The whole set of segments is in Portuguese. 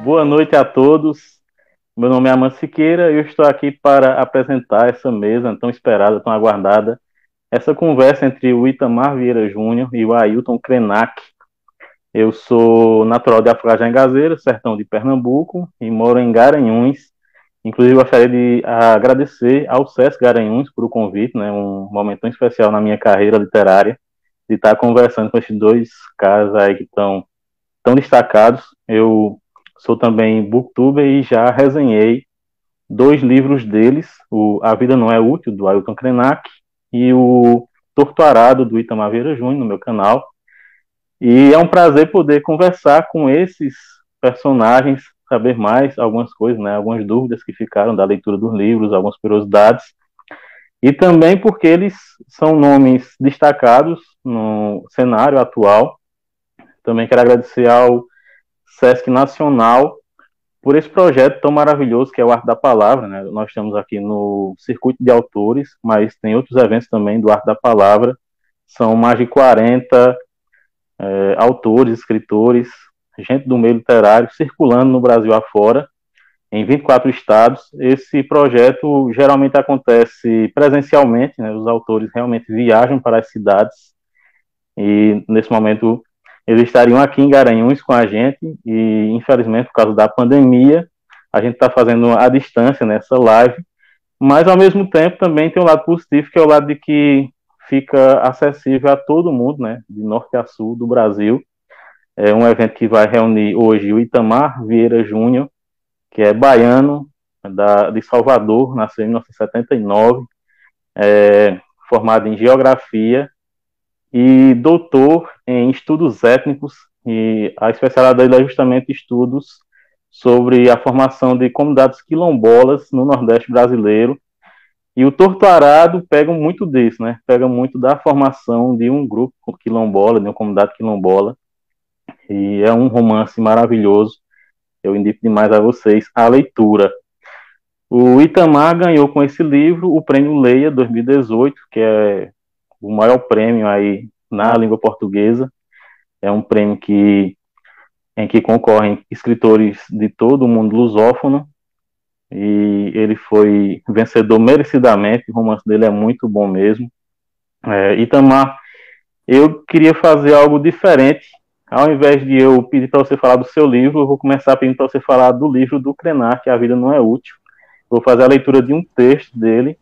Boa noite a todos. Meu nome é Aman Siqueira e eu estou aqui para apresentar essa mesa tão esperada, tão aguardada, essa conversa entre o Itamar Vieira Júnior e o Ailton Krenak. Eu sou natural de Afogás-Engazeira, sertão de Pernambuco, e moro em Garanhuns. Inclusive, gostaria de agradecer ao SESC Garanhuns por o convite, né, um momento tão especial na minha carreira literária, de estar conversando com esses dois caras aí que estão tão destacados. Eu sou também booktuber e já resenhei dois livros deles, o A Vida Não É Útil, do Ailton Krenak, e o Torto Arado, do Itamar Vieira Júnior, no meu canal. E é um prazer poder conversar com esses personagens, saber mais algumas coisas, né, algumas dúvidas que ficaram da leitura dos livros, algumas curiosidades, e também porque eles são nomes destacados no cenário atual. Também quero agradecer ao SESC Nacional por esse projeto tão maravilhoso que é o Arte da Palavra, né? Nós estamos aqui no Circuito de Autores, mas tem outros eventos também do Arte da Palavra. São mais de 40 autores, escritores, gente do meio literário circulando no Brasil afora, em 24 estados. Esse projeto geralmente acontece presencialmente, né? Os autores realmente viajam para as cidades e, nesse momento, eles estariam aqui em Garanhuns com a gente e, infelizmente, por causa da pandemia, a gente está fazendo à distância nessa live, mas, ao mesmo tempo, também tem um lado positivo, que é o lado de que fica acessível a todo mundo, né, de norte a sul do Brasil. É um evento que vai reunir hoje o Itamar Vieira Júnior, que é baiano, de Salvador, nasceu em 1979, formado em Geografia, e doutor em estudos étnicos, e a especialidade dele é justamente estudos sobre a formação de comunidades quilombolas no Nordeste brasileiro. E o Torto Arado pega muito disso, né? Pega muito da formação de um grupo quilombola, de uma comunidade quilombola, e é um romance maravilhoso. Eu indico demais a vocês a leitura. O Itamar ganhou com esse livro o Prêmio Leia 2018, que é o maior prêmio aí na língua portuguesa. É um prêmio em que concorrem escritores de todo o mundo lusófono, e ele foi vencedor merecidamente. O romance dele é muito bom mesmo. Itamar, eu queria fazer algo diferente. Ao invés de eu pedir para você falar do seu livro, eu vou começar pedindo para você falar do livro do Krenak, A Vida Não É Útil. Vou fazer a leitura de um texto dele,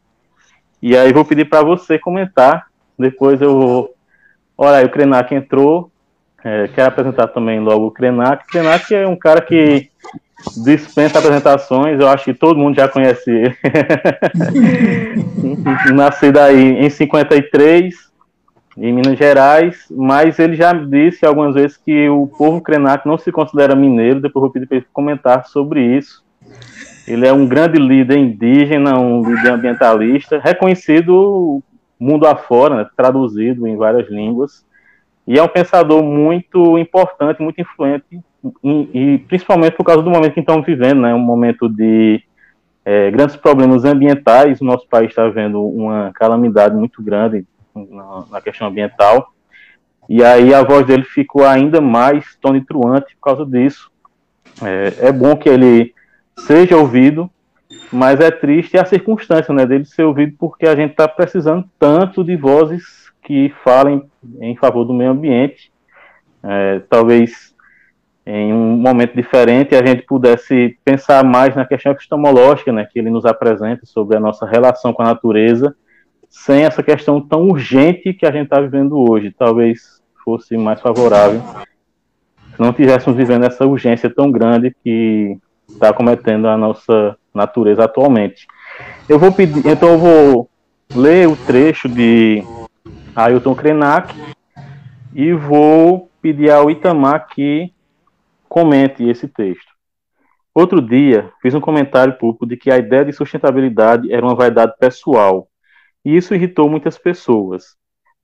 e aí vou pedir para você comentar. Depois eu vou... Olha aí, o Krenak entrou. Quero apresentar também logo o Krenak. O Krenak é um cara que dispensa apresentações, eu acho que todo mundo já conhece ele. Nascido aí em 53, em Minas Gerais, mas ele já disse algumas vezes que o povo Krenak não se considera mineiro. Depois eu vou pedir para ele comentar sobre isso. Ele é um grande líder indígena, um líder ambientalista, reconhecido mundo afora, né, traduzido em várias línguas, e é um pensador muito importante, muito influente, e principalmente por causa do momento que estamos vivendo, né, um momento de grandes problemas ambientais. O nosso país está vivendo uma calamidade muito grande na questão ambiental, e aí a voz dele ficou ainda mais tonitruante por causa disso. É bom que ele seja ouvido, mas é triste a circunstância, né, dele ser ouvido, porque a gente está precisando tanto de vozes que falem em favor do meio ambiente. Talvez em um momento diferente a gente pudesse pensar mais na questão epistemológica, né, que ele nos apresenta sobre a nossa relação com a natureza, sem essa questão tão urgente que a gente está vivendo hoje. Talvez fosse mais favorável se não estivéssemos vivendo essa urgência tão grande que está cometendo a nossa natureza atualmente. Eu vou ler o trecho de Ailton Krenak e vou pedir ao Itamar que comente esse texto. Outro dia, fiz um comentário público de que a ideia de sustentabilidade era uma vaidade pessoal, e isso irritou muitas pessoas.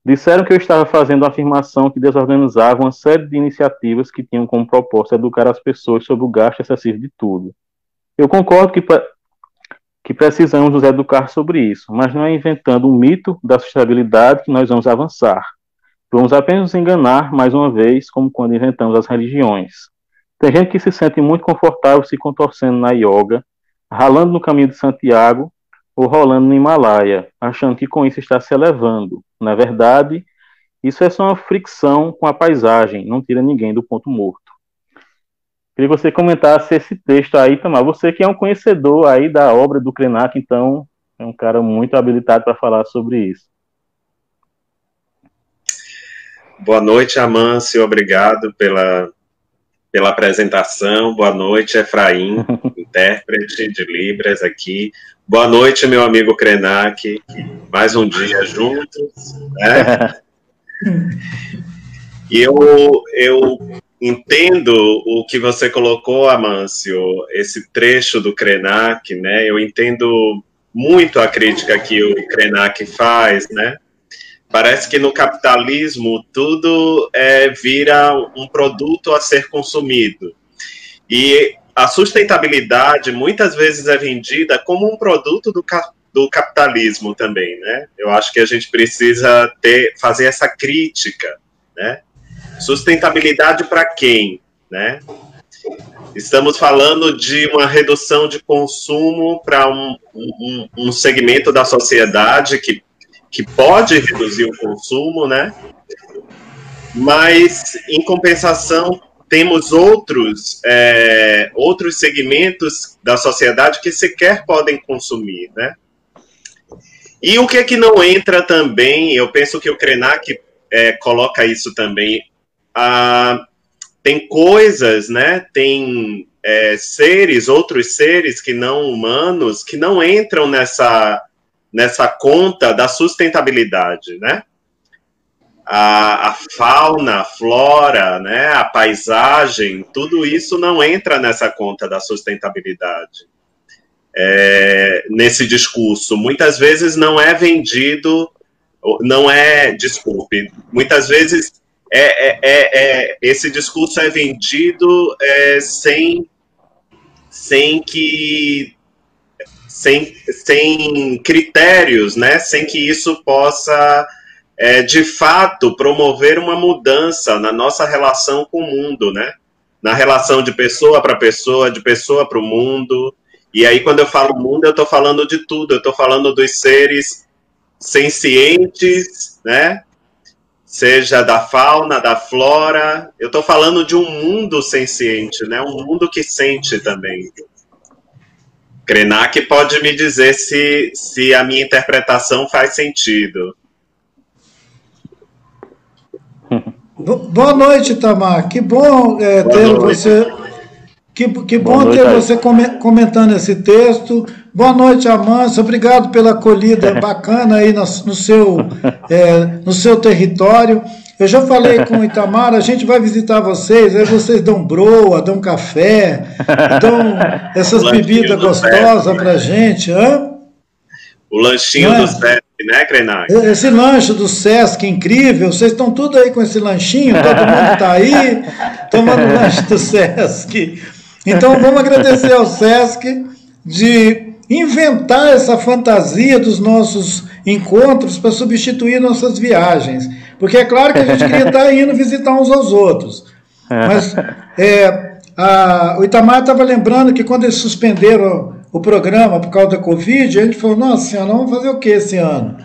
Disseram que eu estava fazendo uma afirmação que desorganizava uma série de iniciativas que tinham como propósito educar as pessoas sobre o gasto excessivo de tudo. Eu concordo que precisamos nos educar sobre isso, mas não é inventando um mito da sustentabilidade que nós vamos avançar. Vamos apenas nos enganar mais uma vez, como quando inventamos as religiões. Tem gente que se sente muito confortável se contorcendo na yoga, ralando no caminho de Santiago ou rolando no Himalaia, achando que com isso está se elevando. Na verdade, isso é só uma fricção com a paisagem, não tira ninguém do ponto morto. Queria que você comentasse esse texto aí, Itamar. Você que é um conhecedor aí da obra do Krenak, então é um cara muito habilitado para falar sobre isso. Boa noite, Amâncio. Obrigado pela apresentação. Boa noite, Efraim, intérprete de Libras aqui. Boa noite, meu amigo Krenak. Mais um dia juntos, né? E eu entendo o que você colocou, Amâncio, esse trecho do Krenak, né? Eu entendo muito a crítica que o Krenak faz, né? Parece que no capitalismo tudo vira um produto a ser consumido. E a sustentabilidade muitas vezes é vendida como um produto do capitalismo também, né? Eu acho que a gente precisa fazer essa crítica, né? Sustentabilidade para quem, né? Estamos falando de uma redução de consumo para um segmento da sociedade que pode reduzir o consumo, né? Mas, em compensação, temos outros segmentos da sociedade que sequer podem consumir, né? E o que é que não entra também, eu penso que o Krenak coloca isso também, tem coisas, né? Tem outros seres que não humanos, que não entram nessa conta da sustentabilidade, né? A fauna, a flora, né? A paisagem, tudo isso não entra nessa conta da sustentabilidade. Nesse discurso, muitas vezes não é vendido, muitas vezes esse discurso é vendido sem critérios, né? Sem que isso possa, de fato, promover uma mudança na nossa relação com o mundo, né? Na relação de pessoa para pessoa, de pessoa para o mundo. E aí, quando eu falo mundo, eu estou falando de tudo. Eu estou falando dos seres sencientes, né? Seja da fauna, da flora. Eu estou falando de um mundo senciente, né? Um mundo que sente também. Krenak pode me dizer se a minha interpretação faz sentido. Boa noite, Itamar. Que bom ter você. Que bom ter você comentando esse texto. Boa noite, Amâncio. Obrigado pela acolhida bacana aí no seu território. Eu já falei com o Itamar, a gente vai visitar vocês, aí vocês dão broa, dão café, dão essas bebidas gostosas pra gente. Hã? O lanchinho do Sesc, né, Krenak? Esse lanche do Sesc incrível, vocês estão tudo aí com esse lanchinho, todo mundo está aí tomando o lanche do Sesc. Então vamos agradecer ao Sesc de inventar essa fantasia dos nossos encontros para substituir nossas viagens. Porque é claro que a gente queria estar indo visitar uns aos outros. Mas o Itamar estava lembrando que quando eles suspenderam o programa por causa da Covid, a gente falou, nossa senhora, vamos fazer o que esse ano?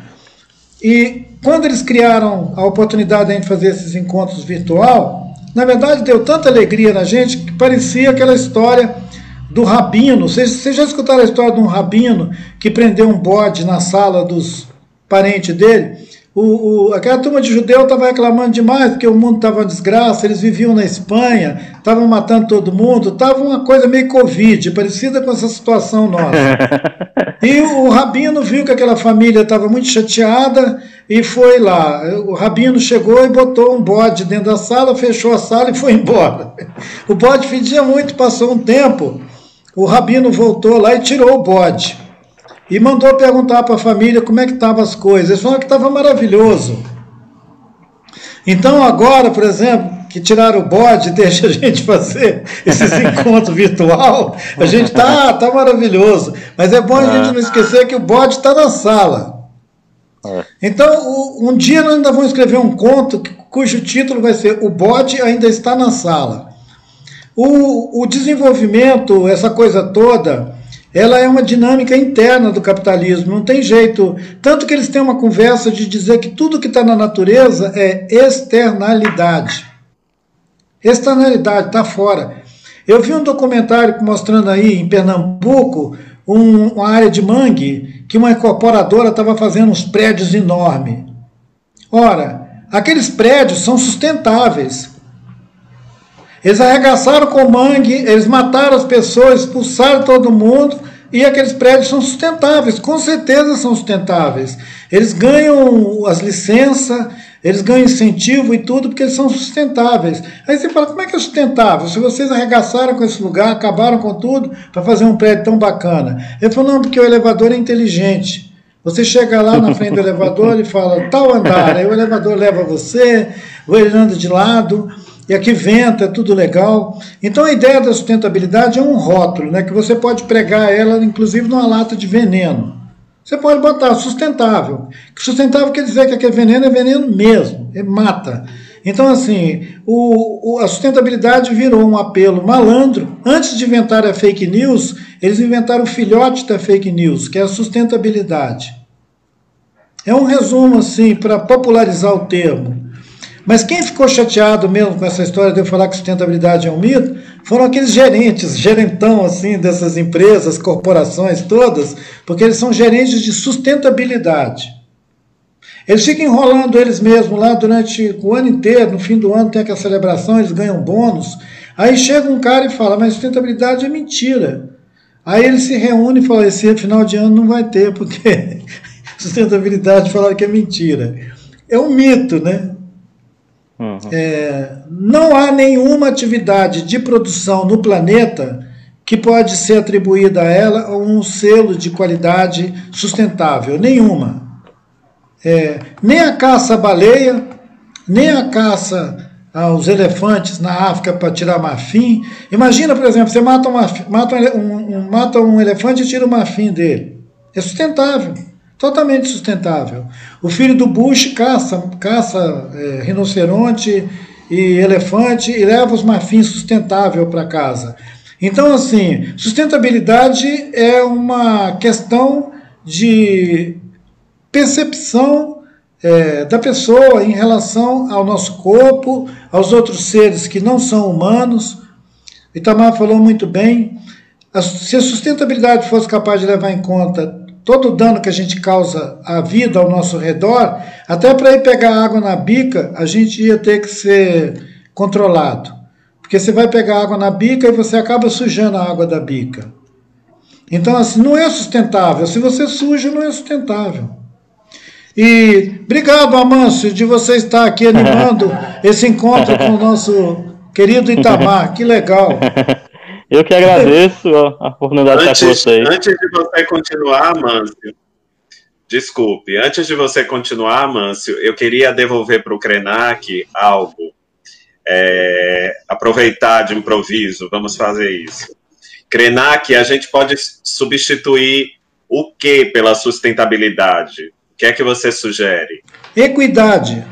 E quando eles criaram a oportunidade de a gente fazer esses encontros virtual, na verdade deu tanta alegria na gente que parecia aquela história do rabino. Vocês já escutaram a história de um rabino que prendeu um bode na sala dos parentes dele? Aquela turma de judeu estava reclamando demais, porque o mundo estava uma desgraça, eles viviam na Espanha, estavam matando todo mundo, estava uma coisa meio Covid, parecida com essa situação nossa. E o rabino viu que aquela família estava muito chateada e foi lá. O rabino chegou e botou um bode dentro da sala, fechou a sala e foi embora. O bode fedia muito, passou um tempo, o rabino voltou lá e tirou o bode. E mandou perguntar para a família como é que estavam as coisas. Eles falaram que estava maravilhoso. Então agora, por exemplo, que tiraram o bode, deixa a gente fazer esses encontros virtual, a gente tá maravilhoso. Mas é bom a gente não esquecer que o bode está na sala. Então, um dia nós ainda vamos escrever um conto cujo título vai ser O Bode Ainda Está na Sala. O desenvolvimento, essa coisa toda, ela é uma dinâmica interna do capitalismo, não tem jeito. Tanto que eles têm uma conversa de dizer que tudo que está na natureza é externalidade. Externalidade, está fora. Eu vi um documentário mostrando aí, em Pernambuco, uma área de mangue, que uma incorporadora estava fazendo uns prédios enormes. Ora, aqueles prédios são sustentáveis. Eles arregaçaram com mangue, eles mataram as pessoas, expulsaram todo mundo, e aqueles prédios são sustentáveis, com certeza são sustentáveis. Eles ganham as licenças, eles ganham incentivo e tudo, porque eles são sustentáveis. Aí você fala, como é que é sustentável? Se vocês arregaçaram com esse lugar, acabaram com tudo, para fazer um prédio tão bacana. Ele falou, não, porque o elevador é inteligente. Você chega lá na frente do elevador e fala, tal andar, aí o elevador leva você, ou ele anda de lado, e aqui venta, é tudo legal. Então a ideia da sustentabilidade é um rótulo, né, que você pode pregar ela, inclusive, numa lata de veneno. Você pode botar sustentável. Sustentável quer dizer que aquele veneno é veneno mesmo, ele mata. Então, assim, a sustentabilidade virou um apelo malandro. Antes de inventar a fake news, eles inventaram o filhote da fake news, que é a sustentabilidade. É um resumo, assim, para popularizar o termo. Mas quem ficou chateado mesmo com essa história de eu falar que sustentabilidade é um mito, foram aqueles gerentão, assim, dessas empresas, corporações todas, porque eles são gerentes de sustentabilidade. Eles ficam enrolando eles mesmos lá durante o ano inteiro, no fim do ano tem aquela celebração, eles ganham bônus. Aí chega um cara e fala, mas sustentabilidade é mentira. Aí eles se reúnem e falam, esse final de ano não vai ter, porque sustentabilidade falaram que é mentira. É um mito, né? Uhum. Não há nenhuma atividade de produção no planeta que pode ser atribuída a ela um selo de qualidade sustentável. Nenhuma. Nem a caça à baleia, nem a caça aos elefantes na África para tirar marfim. Imagina, por exemplo, você mata um elefante e tira o marfim dele. É sustentável. Totalmente sustentável. O filho do Bush caça rinoceronte e elefante e leva os marfins sustentáveis para casa. Então, assim, sustentabilidade é uma questão de percepção da pessoa em relação ao nosso corpo, aos outros seres que não são humanos. Itamar falou muito bem. Se a sustentabilidade fosse capaz de levar em conta todo o dano que a gente causa à vida ao nosso redor, até para ir pegar água na bica, a gente ia ter que ser controlado. Porque você vai pegar água na bica e você acaba sujando a água da bica. Então, assim, não é sustentável. Se você suja, não é sustentável. E obrigado, Amâncio, de você estar aqui animando esse encontro com o nosso querido Itamar. Que legal. Eu que agradeço a oportunidade de estar com vocês. Antes de você continuar, Amâncio, desculpe, antes de você continuar, Amâncio, eu queria devolver para o Krenak algo, aproveitar de improviso, vamos fazer isso. Krenak, a gente pode substituir o que pela sustentabilidade? O que é que você sugere? Equidade.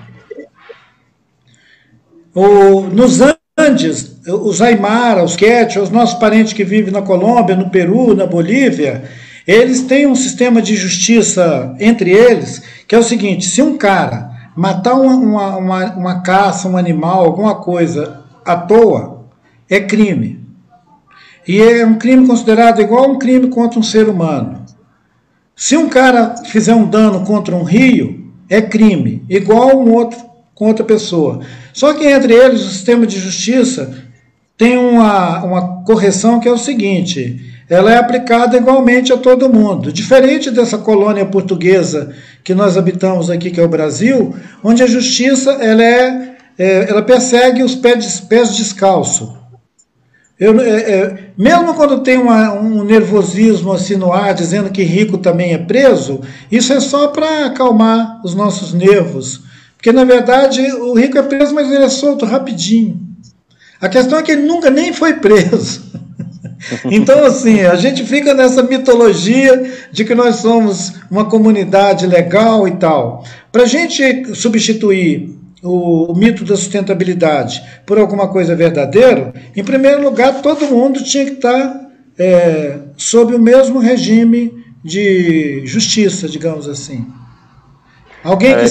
Nos Andes, os Aymara, os Quechua, os nossos parentes que vivem na Colômbia, no Peru, na Bolívia, eles têm um sistema de justiça entre eles, que é o seguinte, se um cara matar uma caça, um animal, alguma coisa à toa, é crime. E é um crime considerado igual a um crime contra um ser humano. Se um cara fizer um dano contra um rio, é crime, igual a um outro com outra pessoa. Só que entre eles o sistema de justiça tem uma correção que é o seguinte, ela é aplicada igualmente a todo mundo. Diferente dessa colônia portuguesa que nós habitamos aqui, que é o Brasil, onde a justiça ela persegue os pés descalços. Mesmo quando tem um nervosismo assim no ar, dizendo que rico também é preso, isso é só para acalmar os nossos nervos. Porque, na verdade, o rico é preso, mas ele é solto rapidinho. A questão é que ele nunca nem foi preso. Então, assim, a gente fica nessa mitologia de que nós somos uma comunidade legal e tal. Para a gente substituir o mito da sustentabilidade por alguma coisa verdadeira, em primeiro lugar, todo mundo tinha que estar sob o mesmo regime de justiça, digamos assim. Alguém que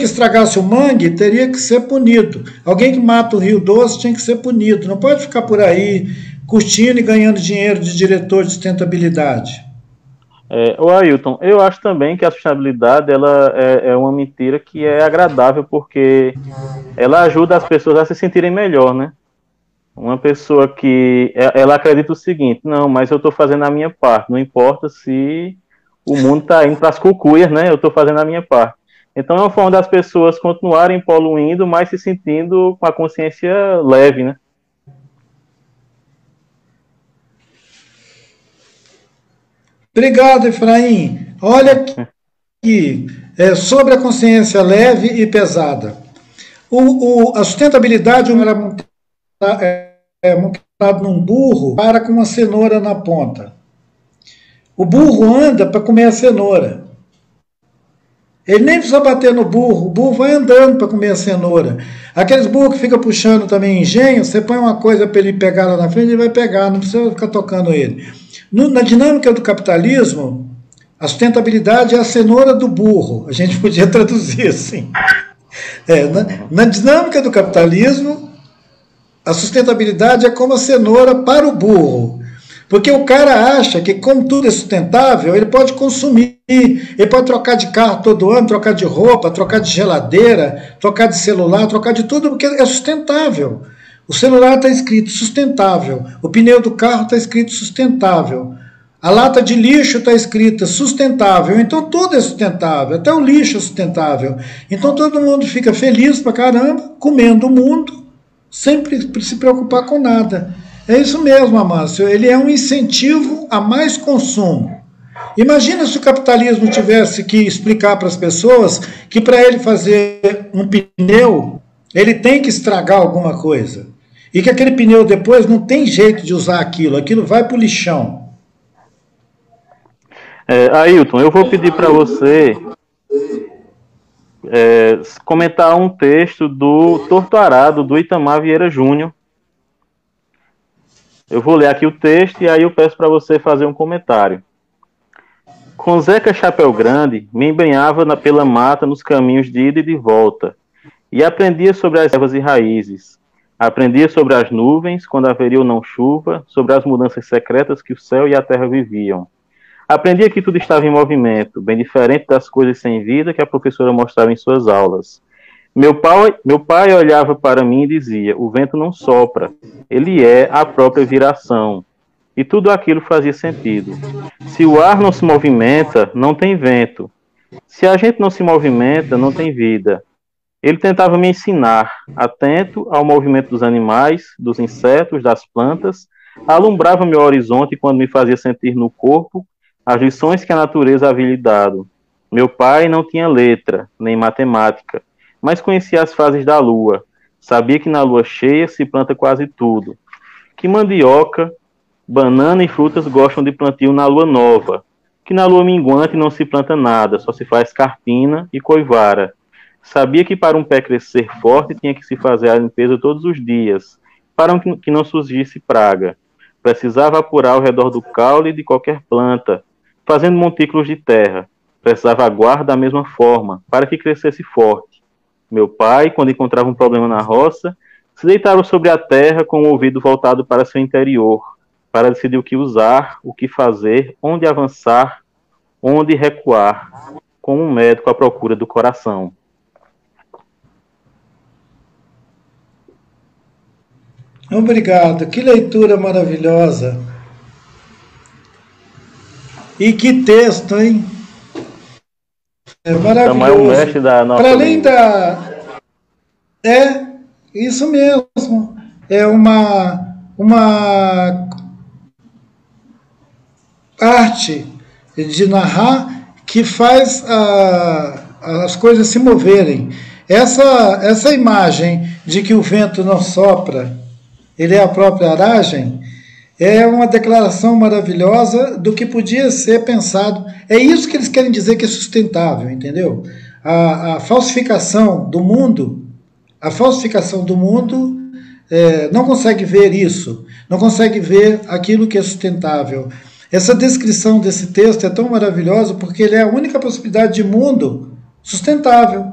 estragasse o mangue teria que ser punido. Alguém que mata o Rio Doce tinha que ser punido. Não pode ficar por aí curtindo e ganhando dinheiro de diretor de sustentabilidade. O Ailton, eu acho também que a sustentabilidade ela é uma mentira que é agradável porque ela ajuda as pessoas a se sentirem melhor, né? Uma pessoa que ela acredita o seguinte: não, mas eu estou fazendo a minha parte, não importa se o mundo está indo para as cucuias, né? Eu estou fazendo a minha parte. Então é uma forma das pessoas continuarem poluindo, mas se sentindo com a consciência leve, né? Obrigado, Efraim. Olha aqui, sobre a consciência leve e pesada. A sustentabilidade é montado num burro para com uma cenoura na ponta. O burro anda para comer a cenoura. Ele nem precisa bater no burro, o burro vai andando para comer a cenoura. Aqueles burros que ficam puxando também engenho, você põe uma coisa para ele pegar lá na frente, ele vai pegar, não precisa ficar tocando ele. Na dinâmica do capitalismo, a sustentabilidade é a cenoura do burro. A gente podia traduzir assim. Na dinâmica do capitalismo, a sustentabilidade é como a cenoura para o burro. Porque o cara acha que, como tudo é sustentável, ele pode consumir, ele pode trocar de carro todo ano, trocar de roupa, trocar de geladeira, trocar de celular, trocar de tudo, porque é sustentável. O celular está escrito sustentável, o pneu do carro está escrito sustentável, a lata de lixo está escrita sustentável, então tudo é sustentável, até o lixo é sustentável. Então todo mundo fica feliz pra caramba, comendo o mundo, sem se preocupar com nada. É isso mesmo, Amâncio, ele é um incentivo a mais consumo. Imagina se o capitalismo tivesse que explicar para as pessoas que para ele fazer um pneu, ele tem que estragar alguma coisa. E que aquele pneu depois não tem jeito de usar aquilo vai para o lixão. Ailton, eu vou pedir para você comentar um texto do Torto Arado, do Itamar Vieira Júnior. Eu vou ler aqui o texto e aí eu peço para você fazer um comentário. Com Zeca Chapéu Grande, me embrenhava pela mata nos caminhos de ida e de volta, e aprendia sobre as ervas e raízes. Aprendia sobre as nuvens, quando haveria ou não chuva, sobre as mudanças secretas que o céu e a terra viviam. Aprendia que tudo estava em movimento, bem diferente das coisas sem vida que a professora mostrava em suas aulas. Meu pai olhava para mim e dizia: o vento não sopra, ele é a própria viração. E tudo aquilo fazia sentido. Se o ar não se movimenta, não tem vento. Se a gente não se movimenta, não tem vida. Ele tentava me ensinar, atento ao movimento dos animais, dos insetos, das plantas, alumbrava meu horizonte quando me fazia sentir no corpo as lições que a natureza havia lhe dado. Meu pai não tinha letra, nem matemática, mas conhecia as fases da lua. Sabia que na lua cheia se planta quase tudo. Que mandioca, banana e frutas gostam de plantio na lua nova. Que na lua minguante não se planta nada, só se faz carpina e coivara. Sabia que para um pé crescer forte tinha que se fazer a limpeza todos os dias, para que não surgisse praga. Precisava apurar ao redor do caule de qualquer planta, fazendo montículos de terra. Precisava aguar da mesma forma, para que crescesse forte. Meu pai, quando encontrava um problema na roça, se deitava sobre a terra com o ouvido voltado para seu interior, para decidir o que usar, o que fazer, onde avançar, onde recuar, como um médico à procura do coração. Obrigado, que leitura maravilhosa. E que texto, hein? É maravilhoso. É o mestre da nossa Para além da... isso mesmo. É uma arte de narrar que faz as coisas se moverem. Essa imagem de que o vento não sopra, ele é a própria aragem, é uma declaração maravilhosa do que podia ser pensado. É isso que eles querem dizer que é sustentável, entendeu? a falsificação do mundo, não consegue ver isso, não consegue ver aquilo que é sustentável. Essa descrição desse texto é tão maravilhosa porque ele é a única possibilidade de mundo sustentável.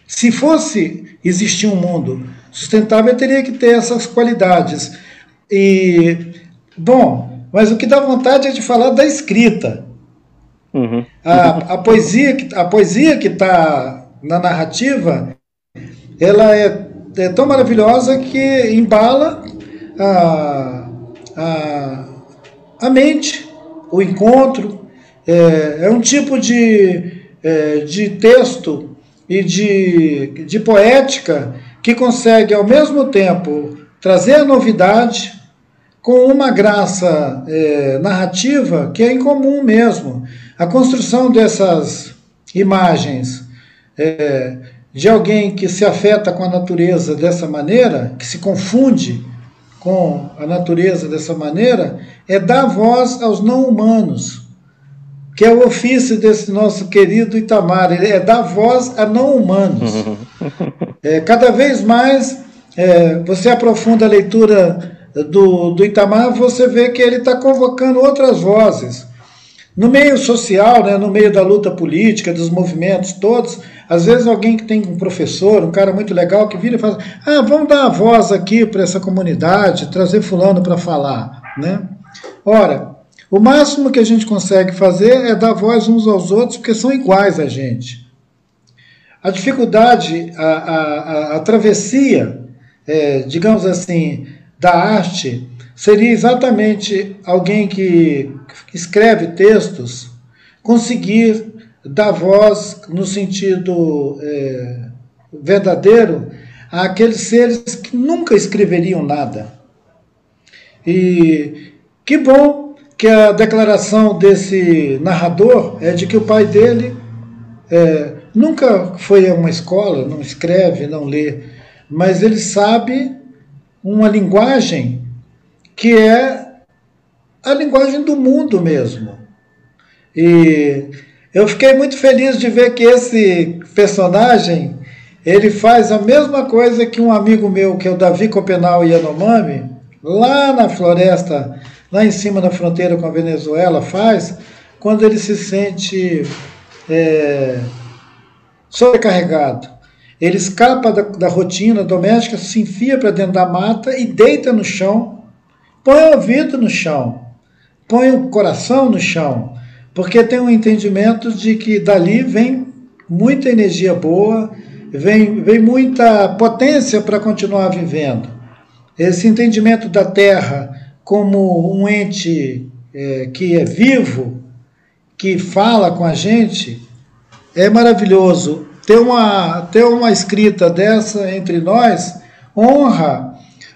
Se fosse existir um mundo sustentável, teria que ter essas qualidades. Mas o que dá vontade é de falar da escrita. Uhum. A poesia que está na narrativa, ela é tão maravilhosa que embala a mente, o encontro. É um tipo de texto e de poética que consegue, ao mesmo tempo, trazer a novidade com uma graça narrativa que é incomum mesmo. A construção dessas imagens de alguém que se afeta com a natureza dessa maneira, que se confunde com a natureza dessa maneira, é dar voz aos não-humanos, que é o ofício desse nosso querido Itamar, é dar voz a não-humanos. Cada vez mais você aprofunda a leitura do Itamar, você vê que ele está convocando outras vozes. No meio social, né, no meio da luta política, dos movimentos todos, às vezes alguém que tem um professor, um cara muito legal, que vira e fala, vamos dar a voz aqui para essa comunidade, trazer fulano para falar, né? Ora, o máximo que a gente consegue fazer é dar voz uns aos outros, porque são iguais a gente. A dificuldade, a travessia, digamos assim, da arte, seria exatamente alguém que escreve textos conseguir dar voz no sentido verdadeiro àqueles seres que nunca escreveriam nada. E que bom que a declaração desse narrador é de que o pai dele nunca foi a uma escola, não escreve, não lê, mas ele sabe uma linguagem que é a linguagem do mundo mesmo. E eu fiquei muito feliz de ver que esse personagem, ele faz a mesma coisa que um amigo meu, que é o Davi Copenau Yanomami, lá na floresta, lá em cima da fronteira com a Venezuela, faz, quando ele se sente sobrecarregado. Ele escapa da rotina doméstica, se enfia para dentro da mata e deita no chão, põe o ouvido no chão, põe o coração no chão, porque tem um entendimento de que dali vem muita energia boa, vem muita potência para continuar vivendo. Esse entendimento da Terra como um ente que é vivo, que fala com a gente, é maravilhoso. Ter uma escrita dessa entre nós honra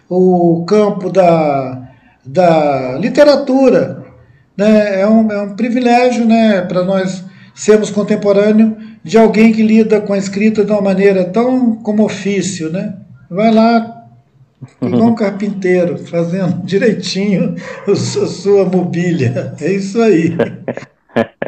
o campo da literatura, né? É um privilégio, né, para nós sermos contemporâneos de alguém que lida com a escrita de uma maneira tão como ofício, né? Vai lá, igual um carpinteiro, fazendo direitinho a sua mobília. É isso aí.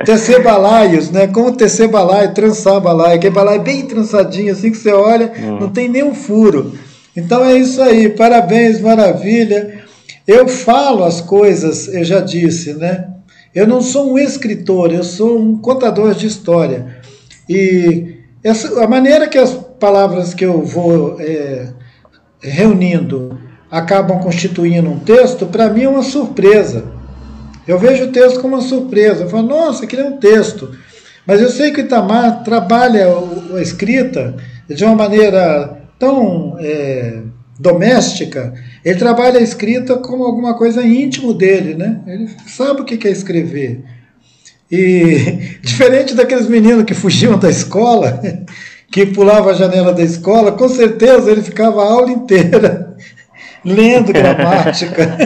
Tecer balaios, né? Como tecer balaio, trançar balaio, que balaio bem trançadinho, assim que você olha, não tem nenhum furo. Então é isso aí, parabéns, maravilha. Eu falo as coisas, eu já disse, né? Eu não sou um escritor, eu sou um contador de história. E a maneira que as palavras que eu vou reunindo acabam constituindo um texto, para mim é uma surpresa. Eu vejo o texto como uma surpresa. Eu falo, nossa, aquilo é um texto. Mas eu sei que o Itamar trabalha a escrita de uma maneira tão doméstica. Ele trabalha a escrita como alguma coisa íntimo dele, né? Ele sabe o que é escrever. E diferente daqueles meninos que fugiam da escola, que pulavam a janela da escola, com certeza ele ficava a aula inteira lendo gramática.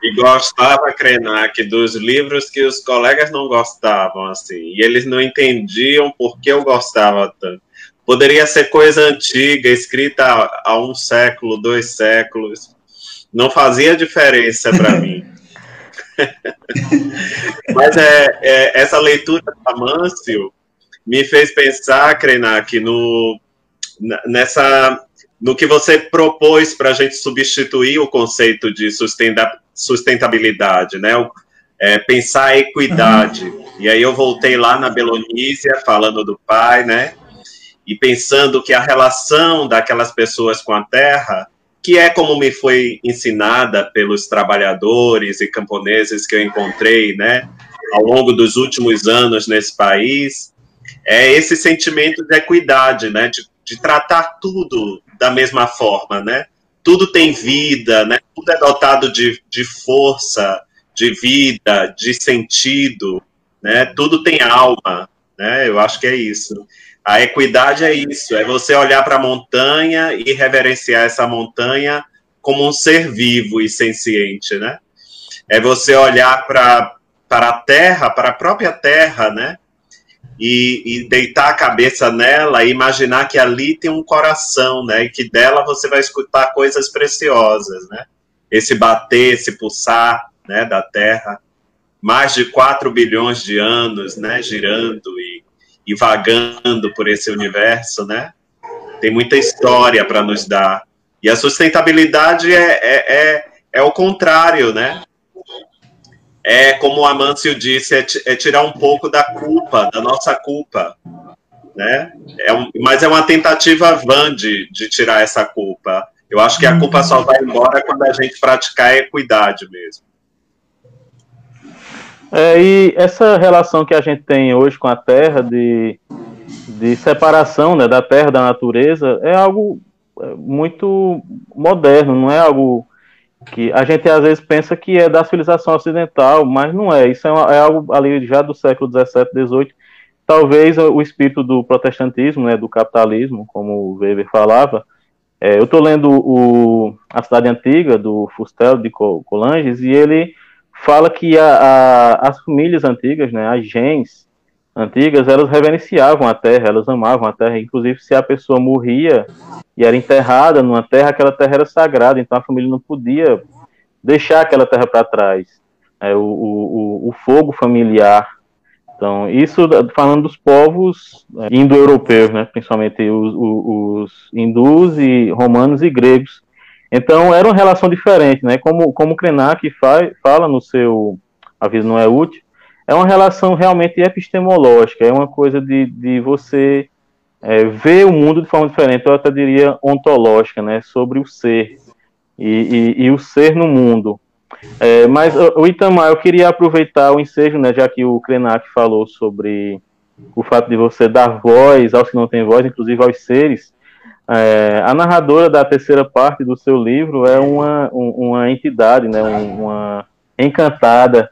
E gostava, Krenak, dos livros que os colegas não gostavam, assim, e eles não entendiam por que eu gostava tanto. Poderia ser coisa antiga, escrita há 1 século, 2 séculos, não fazia diferença para mim. Mas essa leitura do Amâncio me fez pensar, Krenak, no que você propôs para a gente substituir o conceito de sustentabilidade, né? Pensar a equidade. E aí eu voltei lá na Belonísia, falando do pai, né? E pensando que a relação daquelas pessoas com a terra, que é como me foi ensinada pelos trabalhadores e camponeses que eu encontrei, né? Ao longo dos últimos anos nesse país, é esse sentimento de equidade, né? De tratar tudo da mesma forma, né? Tudo tem vida, né? Tudo é dotado de força, de vida, de sentido, né? Tudo tem alma, né? Eu acho que é isso. A equidade é isso, é você olhar para a montanha e reverenciar essa montanha como um ser vivo e senciente, né? É você olhar para a terra, para a própria terra, né? E deitar a cabeça nela e imaginar que ali tem um coração, né? E que dela você vai escutar coisas preciosas, né? Esse bater, esse pulsar, né, da terra. Mais de 4 bilhões de anos, né? Girando e vagando por esse universo, né? Tem muita história para nos dar. E a sustentabilidade é o contrário, né? É, como o Amâncio disse, é tirar um pouco da culpa, da nossa culpa, né? Mas é uma tentativa vã de tirar essa culpa. Eu acho que a culpa só vai embora quando a gente praticar a equidade mesmo. E essa relação que a gente tem hoje com a Terra, de separação, né, da Terra, da natureza, é algo muito moderno, não é algo que a gente às vezes pensa que é da civilização ocidental, mas não é. Isso é algo ali já do século XVII, XVIII. Talvez o espírito do protestantismo, né, do capitalismo, como o Weber falava. Eu estou lendo A Cidade Antiga, do Fustel de Coulanges, e ele fala que as famílias antigas, né, as gens antigas, elas reverenciavam a terra, elas amavam a terra. Inclusive, se a pessoa morria e era enterrada numa terra, aquela terra era sagrada, então a família não podia deixar aquela terra para trás. O fogo familiar. Então, isso falando dos povos indo-europeus, né, principalmente os hindus e romanos e gregos. Então, era uma relação diferente, né? Como Krenak fala no seu A Vida Não É Útil, é uma relação realmente epistemológica, é uma coisa de você ver o mundo de forma diferente, eu até diria ontológica, né? Sobre o ser e o ser no mundo. Mas, o Itamar, eu queria aproveitar o ensejo, né? Já que o Krenak falou sobre o fato de você dar voz aos que não têm voz, inclusive aos seres. A narradora da terceira parte do seu livro é uma entidade, né, uma encantada.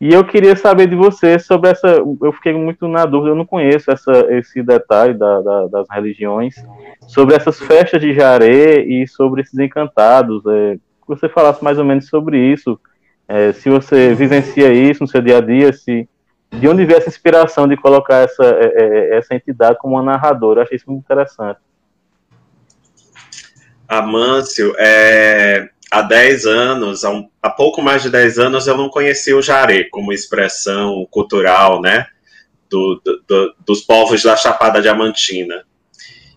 E eu queria saber de você sobre essa. Eu fiquei muito na dúvida, eu não conheço esse detalhe das religiões, sobre essas festas de Jaré e sobre esses encantados. Que você falasse mais ou menos sobre isso, se você vivencia isso no seu dia a dia, de onde veio essa inspiração de colocar essa entidade como uma narradora. Eu achei isso muito interessante. Amâncio, há 10 anos, há pouco mais de 10 anos, eu não conhecia o Jaré como expressão cultural, né, dos povos da Chapada Diamantina.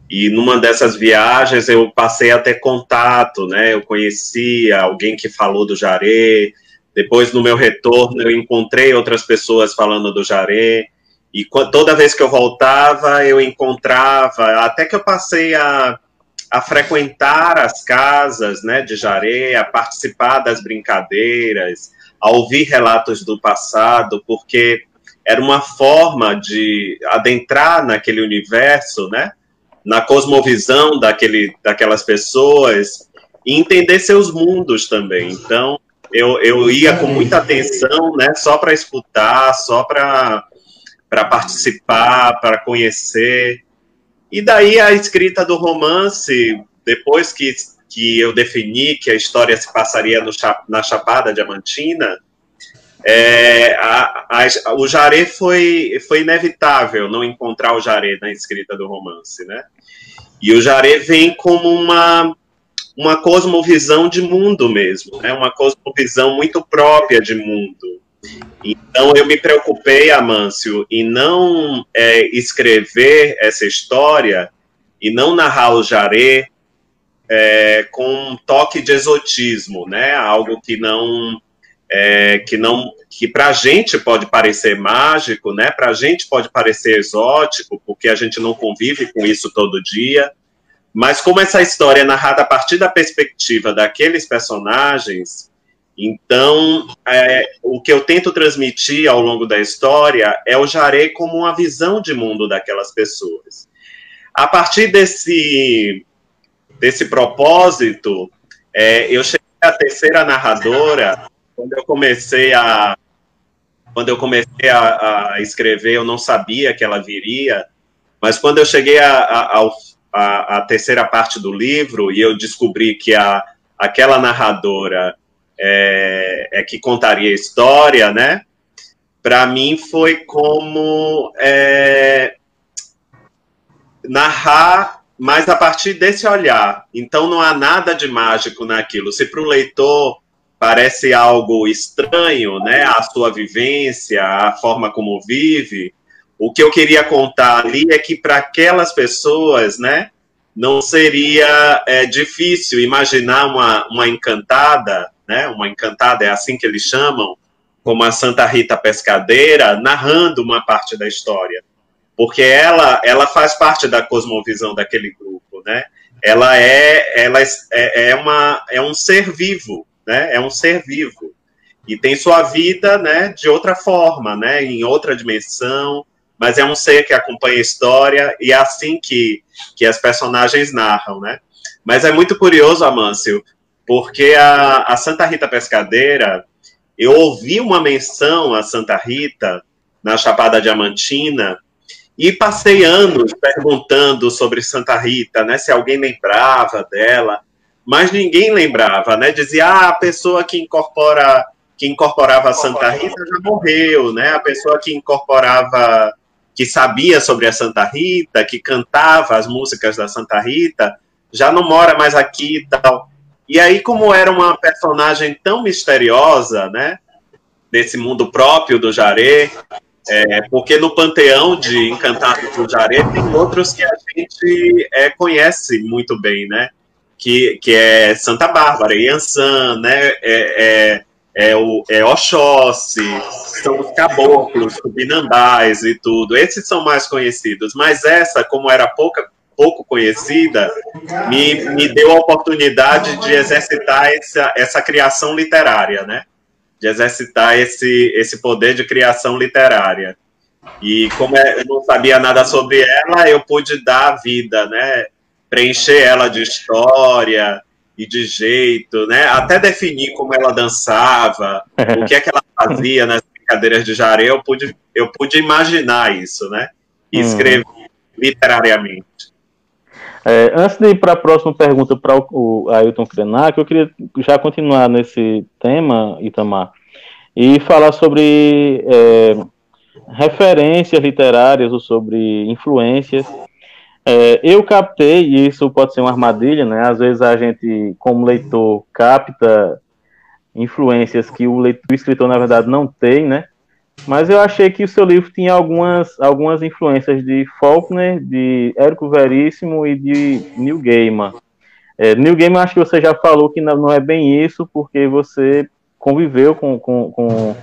E numa dessas viagens eu passei a ter contato, né, eu conhecia alguém que falou do Jaré, depois no meu retorno eu encontrei outras pessoas falando do Jaré, e toda vez que eu voltava eu encontrava, até que eu passei a frequentar as casas, né, de Jaré, a participar das brincadeiras, a ouvir relatos do passado, porque era uma forma de adentrar naquele universo, né, na cosmovisão daquelas pessoas e entender seus mundos também. Então, eu ia com muita atenção, né, só para escutar, só para participar, para conhecer. E daí a escrita do romance, depois que eu defini que a história se passaria na Chapada Diamantina, o Jaré foi inevitável não encontrar o Jaré na escrita do romance, né? E o Jaré vem como uma cosmovisão de mundo mesmo, né? Uma cosmovisão muito própria de mundo. Então, eu me preocupei, Amâncio, em não escrever essa história e não narrar o Jaré com um toque de exotismo, né? Algo que para a gente pode parecer mágico, né? Para a gente pode parecer exótico, porque a gente não convive com isso todo dia. Mas como essa história é narrada a partir da perspectiva daqueles personagens, então o que eu tento transmitir ao longo da história é o Jaré como uma visão de mundo daquelas pessoas. A partir desse propósito, eu cheguei à terceira narradora. Quando eu comecei a escrever, eu não sabia que ela viria, mas quando eu cheguei à terceira parte do livro e eu descobri que aquela narradora que contaria a história, né? Para mim foi como narrar, mas a partir desse olhar. Então não há nada de mágico naquilo. Se para o leitor parece algo estranho, né? A sua vivência, a forma como vive, o que eu queria contar ali é que para aquelas pessoas, né? Não seria difícil imaginar uma encantada, né? Uma encantada, é assim que eles chamam, como a Santa Rita Pescadeira, narrando uma parte da história. Porque ela faz parte da cosmovisão daquele grupo, né? Ela é um ser vivo, né? É um ser vivo. E tem sua vida, né, de outra forma, né? Em outra dimensão, mas é um ser que acompanha a história e é assim que as personagens narram, né? Mas é muito curioso, Amâncio, porque a Santa Rita Pescadeira, eu ouvi uma menção a Santa Rita na Chapada Diamantina e passei anos perguntando sobre Santa Rita, né? Se alguém lembrava dela, mas ninguém lembrava, né? Dizia, a pessoa que incorporava a Santa Rita já morreu, né? A pessoa que sabia sobre a Santa Rita, que cantava as músicas da Santa Rita, já não mora mais aqui e tal. E aí, como era uma personagem tão misteriosa, né, desse mundo próprio do Jaré, porque no panteão de Encantados do Jaré tem outros que a gente conhece muito bem, né, que é Santa Bárbara, Iansã, né, Oxóssi, são os caboclos, Tupinambás e tudo. Esses são mais conhecidos, mas essa, como era pouco conhecida, me deu a oportunidade de exercitar essa criação literária, né? De exercitar esse poder de criação literária. E como eu não sabia nada sobre ela, eu pude dar vida, né? Preencher ela de história e de jeito, né? Até definir como ela dançava, o que é que ela fazia nas brincadeiras de Jaré, eu pude imaginar isso, né? E escrever literariamente. Antes de ir para a próxima pergunta para o Ailton Krenak, eu queria já continuar nesse tema, Itamar, e falar sobre referências literárias ou sobre influências. Eu captei, e isso pode ser uma armadilha, né? Às vezes a gente, como leitor, capta influências que o escritor, na verdade, não tem, né? Mas eu achei que o seu livro tinha algumas influências de Faulkner, de Érico Veríssimo e de Neil Gaiman. Neil Gaiman, acho que você já falou que não é bem isso, porque você conviveu com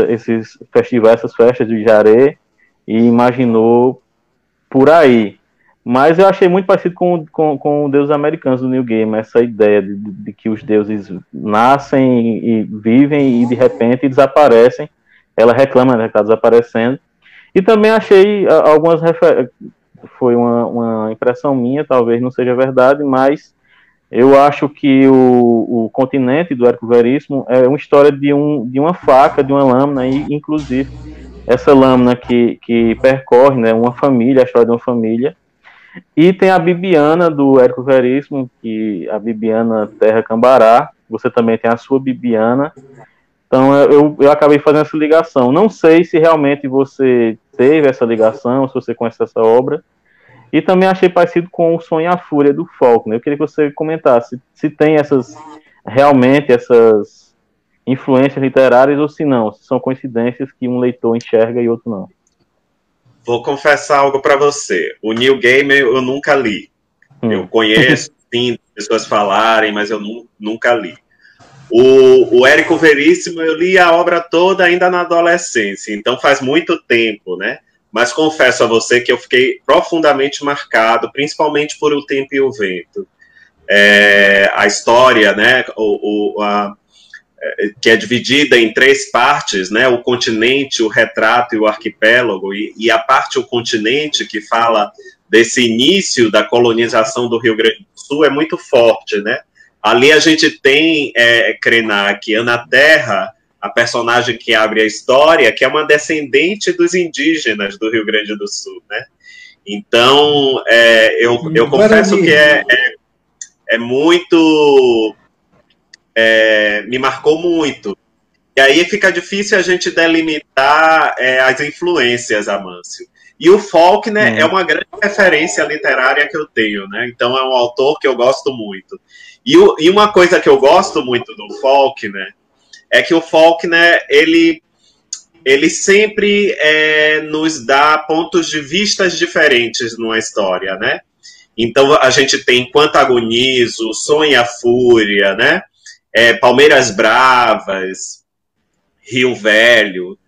esses festivais, essas festas de Jaré, e imaginou por aí. Mas eu achei muito parecido com os deuses americanos do Neil Gaiman, essa ideia de que os deuses nascem e vivem e de repente desaparecem. Ela reclama, né, que está desaparecendo. E também achei algumas referências. Foi uma impressão minha, talvez não seja verdade, mas eu acho que o Continente, do Érico Veríssimo, é uma história de uma faca, de uma lâmina, e inclusive essa lâmina que percorre, né, uma família, a história de uma família. E tem a Bibiana, do Érico Veríssimo, que a Bibiana Terra Cambará. Você também tem a sua Bibiana. Então eu acabei fazendo essa ligação. Não sei se realmente você teve essa ligação, se você conhece essa obra. E também achei parecido com o Sonho e a Fúria do Faulkner. Eu queria que você comentasse se tem realmente essas influências literárias ou se não, se são coincidências que um leitor enxerga e outro não. Vou confessar algo para você. O Neil Gaiman eu nunca li. Eu conheço, sim, pessoas falarem, mas eu nunca li. O Érico Veríssimo, eu li a obra toda ainda na adolescência, então faz muito tempo, né? Mas confesso a você que eu fiquei profundamente marcado, principalmente por O Tempo e o Vento. A história, né? Que é dividida em 3 partes, né? O continente, o retrato e o arquipélago, e a parte, o continente, que fala desse início da colonização do Rio Grande do Sul, é muito forte, né? Ali a gente tem Krenak, Ana Terra, a personagem que abre a história, que é uma descendente dos indígenas do Rio Grande do Sul, né? Então, eu confesso que é muito... me marcou muito. E aí fica difícil a gente delimitar as influências, Amâncio. E o Faulkner é uma grande referência literária que eu tenho, né? Então é um autor que eu gosto muito. E uma coisa que eu gosto muito do Faulkner é que o Faulkner, ele sempre nos dá pontos de vistas diferentes numa história, né? Então a gente tem Enquanto Agonizo, Sonho e a Fúria, né? Palmeiras Bravas, Rio Velho.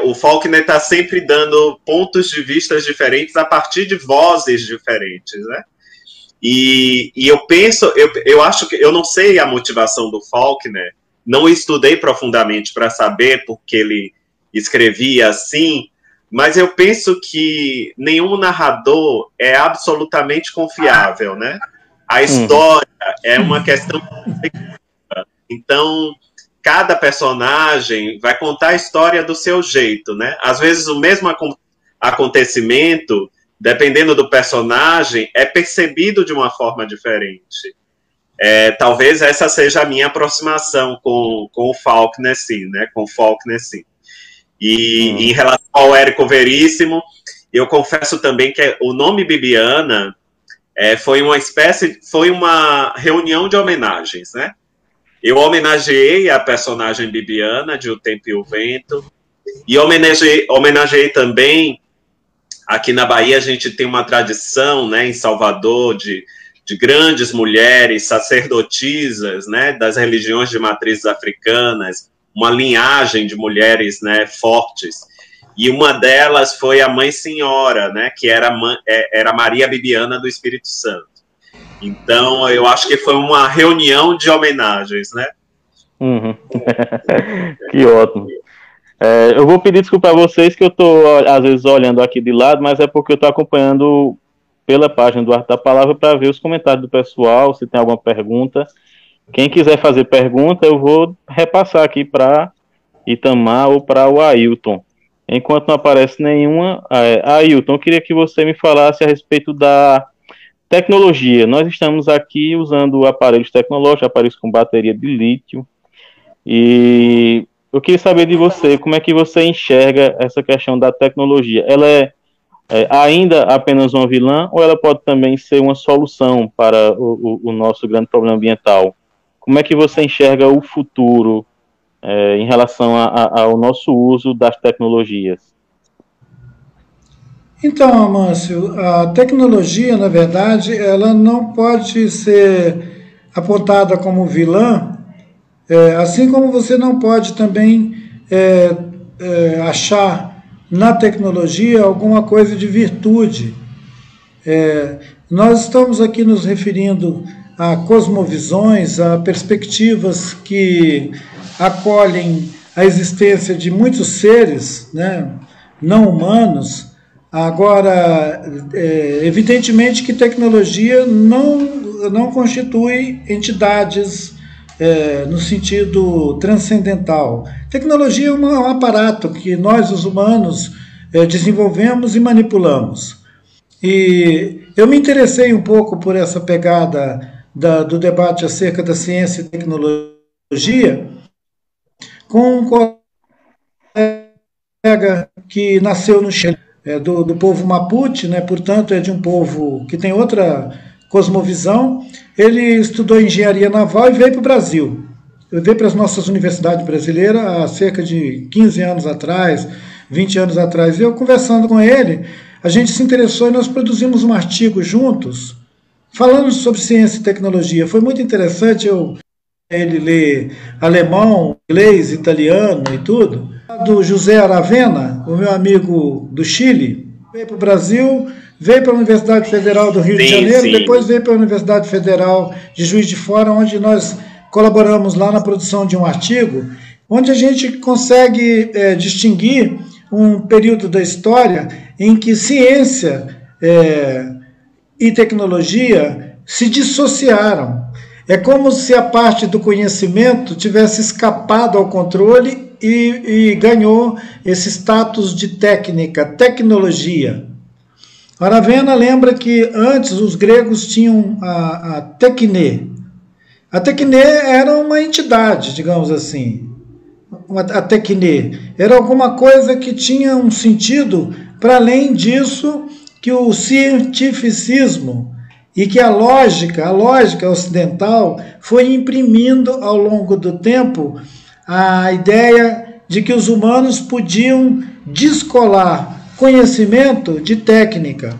O Faulkner está sempre dando pontos de vistas diferentes a partir de vozes diferentes, né? E eu penso, eu acho que eu não sei a motivação do Faulkner, não estudei profundamente para saber porque ele escrevia assim, mas eu penso que nenhum narrador é absolutamente confiável, né? A história é uma questão. Então, cada personagem vai contar a história do seu jeito, né? Às vezes o mesmo acontecimento, dependendo do personagem, é percebido de uma forma diferente. Talvez essa seja a minha aproximação com o Faulkner, sim, né? Com o Faulkner, sim. E em relação ao Érico Veríssimo, eu confesso também que o nome Bibiana foi uma reunião de homenagens, né? Eu homenageei a personagem Bibiana, de O Tempo e o Vento, e homenageei também, aqui na Bahia a gente tem uma tradição, né, em Salvador, de grandes mulheres sacerdotisas, né, das religiões de matrizes africanas, uma linhagem de mulheres, né, fortes. E uma delas foi a Mãe Senhora, né, que era Maria Bibiana do Espírito Santo. Então, eu acho que foi uma reunião de homenagens, né? Que ótimo. Eu vou pedir desculpa a vocês que eu estou, às vezes, olhando aqui de lado, mas é porque eu estou acompanhando pela página do Arte da Palavra para ver os comentários do pessoal, se tem alguma pergunta. Quem quiser fazer pergunta, eu vou repassar aqui para Itamar ou para o Ailton. Enquanto não aparece nenhuma... Ailton, eu queria que você me falasse a respeito da tecnologia. Nós estamos aqui usando aparelhos tecnológicos, aparelhos com bateria de lítio, e eu queria saber de você, como é que você enxerga essa questão da tecnologia? Ela é ainda apenas uma vilã, ou ela pode também ser uma solução para o nosso grande problema ambiental? Como é que você enxerga o futuro em relação ao nosso uso das tecnologias? Então, Amâncio, a tecnologia, na verdade, ela não pode ser apontada como vilã, assim como você não pode também achar na tecnologia alguma coisa de virtude. Nós estamos aqui nos referindo a cosmovisões, a perspectivas que acolhem a existência de muitos seres, né, não humanos. Agora, evidentemente que tecnologia não constitui entidades no sentido transcendental. Tecnologia é um aparato que nós, os humanos, desenvolvemos e manipulamos. E eu me interessei um pouco por essa pegada do debate acerca da ciência e tecnologia com um colega que nasceu no Chile, do povo Mapuche, né? Portanto, é de um povo que tem outra cosmovisão. Ele estudou engenharia naval e veio para o Brasil. Ele veio para as nossas universidades brasileiras há cerca de 15 anos atrás, 20 anos atrás. Eu, conversando com ele, a gente se interessou e nós produzimos um artigo juntos, falando sobre ciência e tecnologia. Foi muito interessante ele ler alemão, inglês, italiano e tudo. Do José Aravena, o meu amigo do Chile, veio para o Brasil, veio para a Universidade Federal do Rio de Janeiro, depois veio para a Universidade Federal de Juiz de Fora, onde nós colaboramos lá na produção de um artigo, onde a gente consegue distinguir um período da história em que ciência e tecnologia se dissociaram. É como se a parte do conhecimento tivesse escapado ao controle e ganhou esse status de técnica, tecnologia. Aravena lembra que antes os gregos tinham a tekne. A tekne era uma entidade, digamos assim. A tekne era alguma coisa que tinha um sentido para além disso, que o cientificismo e que a lógica ocidental foi imprimindo ao longo do tempo a ideia de que os humanos podiam descolar conhecimento de técnica.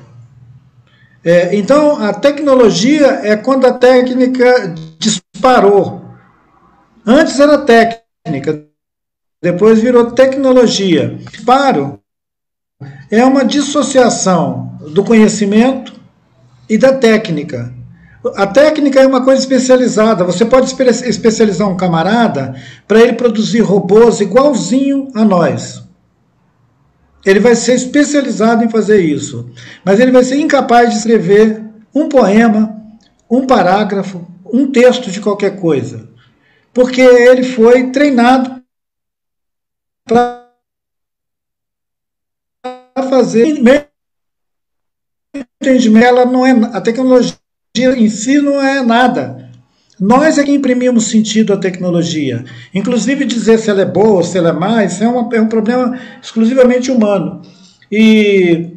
Então, a tecnologia é quando a técnica disparou. Antes era técnica, depois virou tecnologia. Disparo é uma dissociação do conhecimento e da técnica. A técnica é uma coisa especializada. Você pode especializar um camarada para ele produzir robôs igualzinho a nós. Ele vai ser especializado em fazer isso. Mas ele vai ser incapaz de escrever um poema, um parágrafo, um texto de qualquer coisa. Porque ele foi treinado para fazer entendimento. Ela não é, a tecnologia em si não é nada. Nós é que imprimimos sentido à tecnologia. Inclusive dizer se ela é boa ou se ela é má, isso é um problema exclusivamente humano. E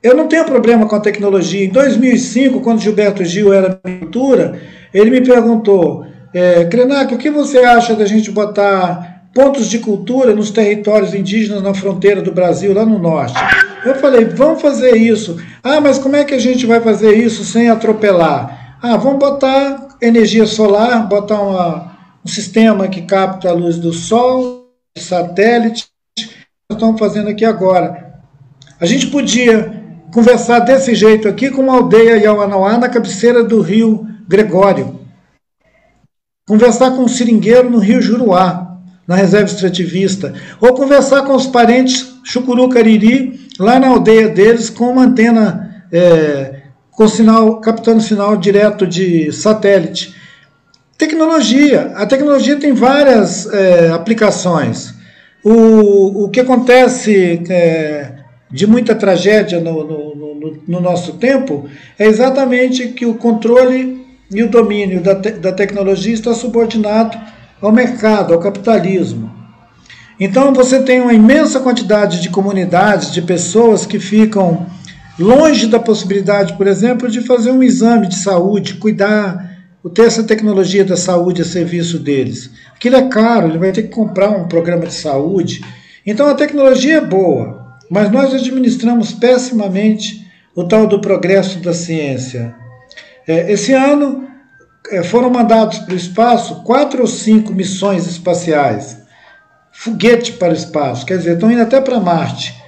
eu não tenho problema com a tecnologia. Em 2005, quando Gilberto Gil era pintura, ele me perguntou, Krenak, o que você acha da gente botar pontos de cultura nos territórios indígenas na fronteira do Brasil, lá no norte? Eu falei, vamos fazer isso. Ah, mas como é que a gente vai fazer isso sem atropelar? Ah, vamos botar energia solar, botar um sistema que capta a luz do sol, satélite, que nós estamos fazendo aqui agora. A gente podia conversar desse jeito aqui com uma aldeia Yawanawá na cabeceira do rio Gregório. Conversar com um seringueiro no rio Juruá, na reserva extrativista. Ou conversar com os parentes Chucuru Cariri, lá na aldeia deles, com uma antena com sinal, captando sinal direto de satélite. Tecnologia. A tecnologia tem várias aplicações. O que acontece de muita tragédia no nosso tempo é exatamente que o controle e o domínio da tecnologia está subordinado ao mercado, ao capitalismo. Então você tem uma imensa quantidade de comunidades, de pessoas que ficam longe da possibilidade, por exemplo, de fazer um exame de saúde, ter essa tecnologia da saúde a serviço deles. Aquilo é caro, ele vai ter que comprar um programa de saúde. Então a tecnologia é boa, mas nós administramos pessimamente o tal do progresso da ciência. Esse ano foram mandados para o espaço 4 ou 5 missões espaciais, foguete para o espaço, quer dizer, estão indo até para Marte.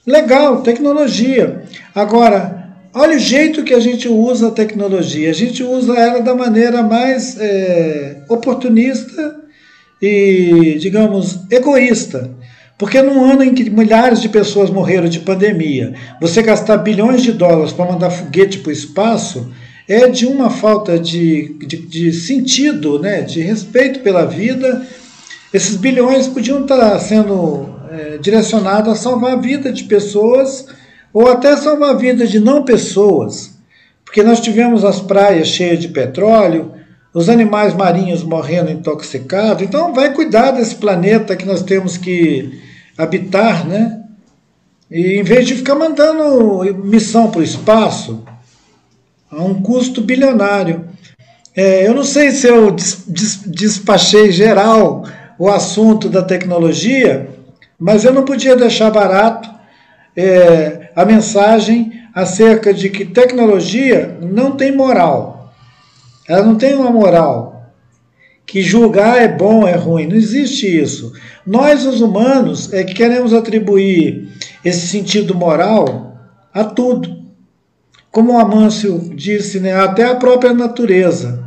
Legal, tecnologia. Agora, olha o jeito que a gente usa a tecnologia. A gente usa ela da maneira mais oportunista e, digamos, egoísta. Porque num ano em que milhares de pessoas morreram de pandemia, você gastar bilhões de dólares para mandar foguete para o espaço é de uma falta de sentido, né, de respeito pela vida. Esses bilhões podiam estar sendo direcionados a salvar a vida de pessoas ou até salvar a vida de não pessoas. Porque nós tivemos as praias cheias de petróleo, os animais marinhos morrendo intoxicados. Então vai cuidar desse planeta que nós temos que habitar, né? E em vez de ficar mandando missão para o espaço, a um custo bilionário. Eu não sei se eu despachei geral o assunto da tecnologia, mas eu não podia deixar barato a mensagem acerca de que tecnologia não tem moral. Ela não tem uma moral. Que julgar é bom, é ruim. Não existe isso. Nós, os humanos, é que queremos atribuir esse sentido moral a tudo. Como o Amâncio disse, né, até a própria natureza.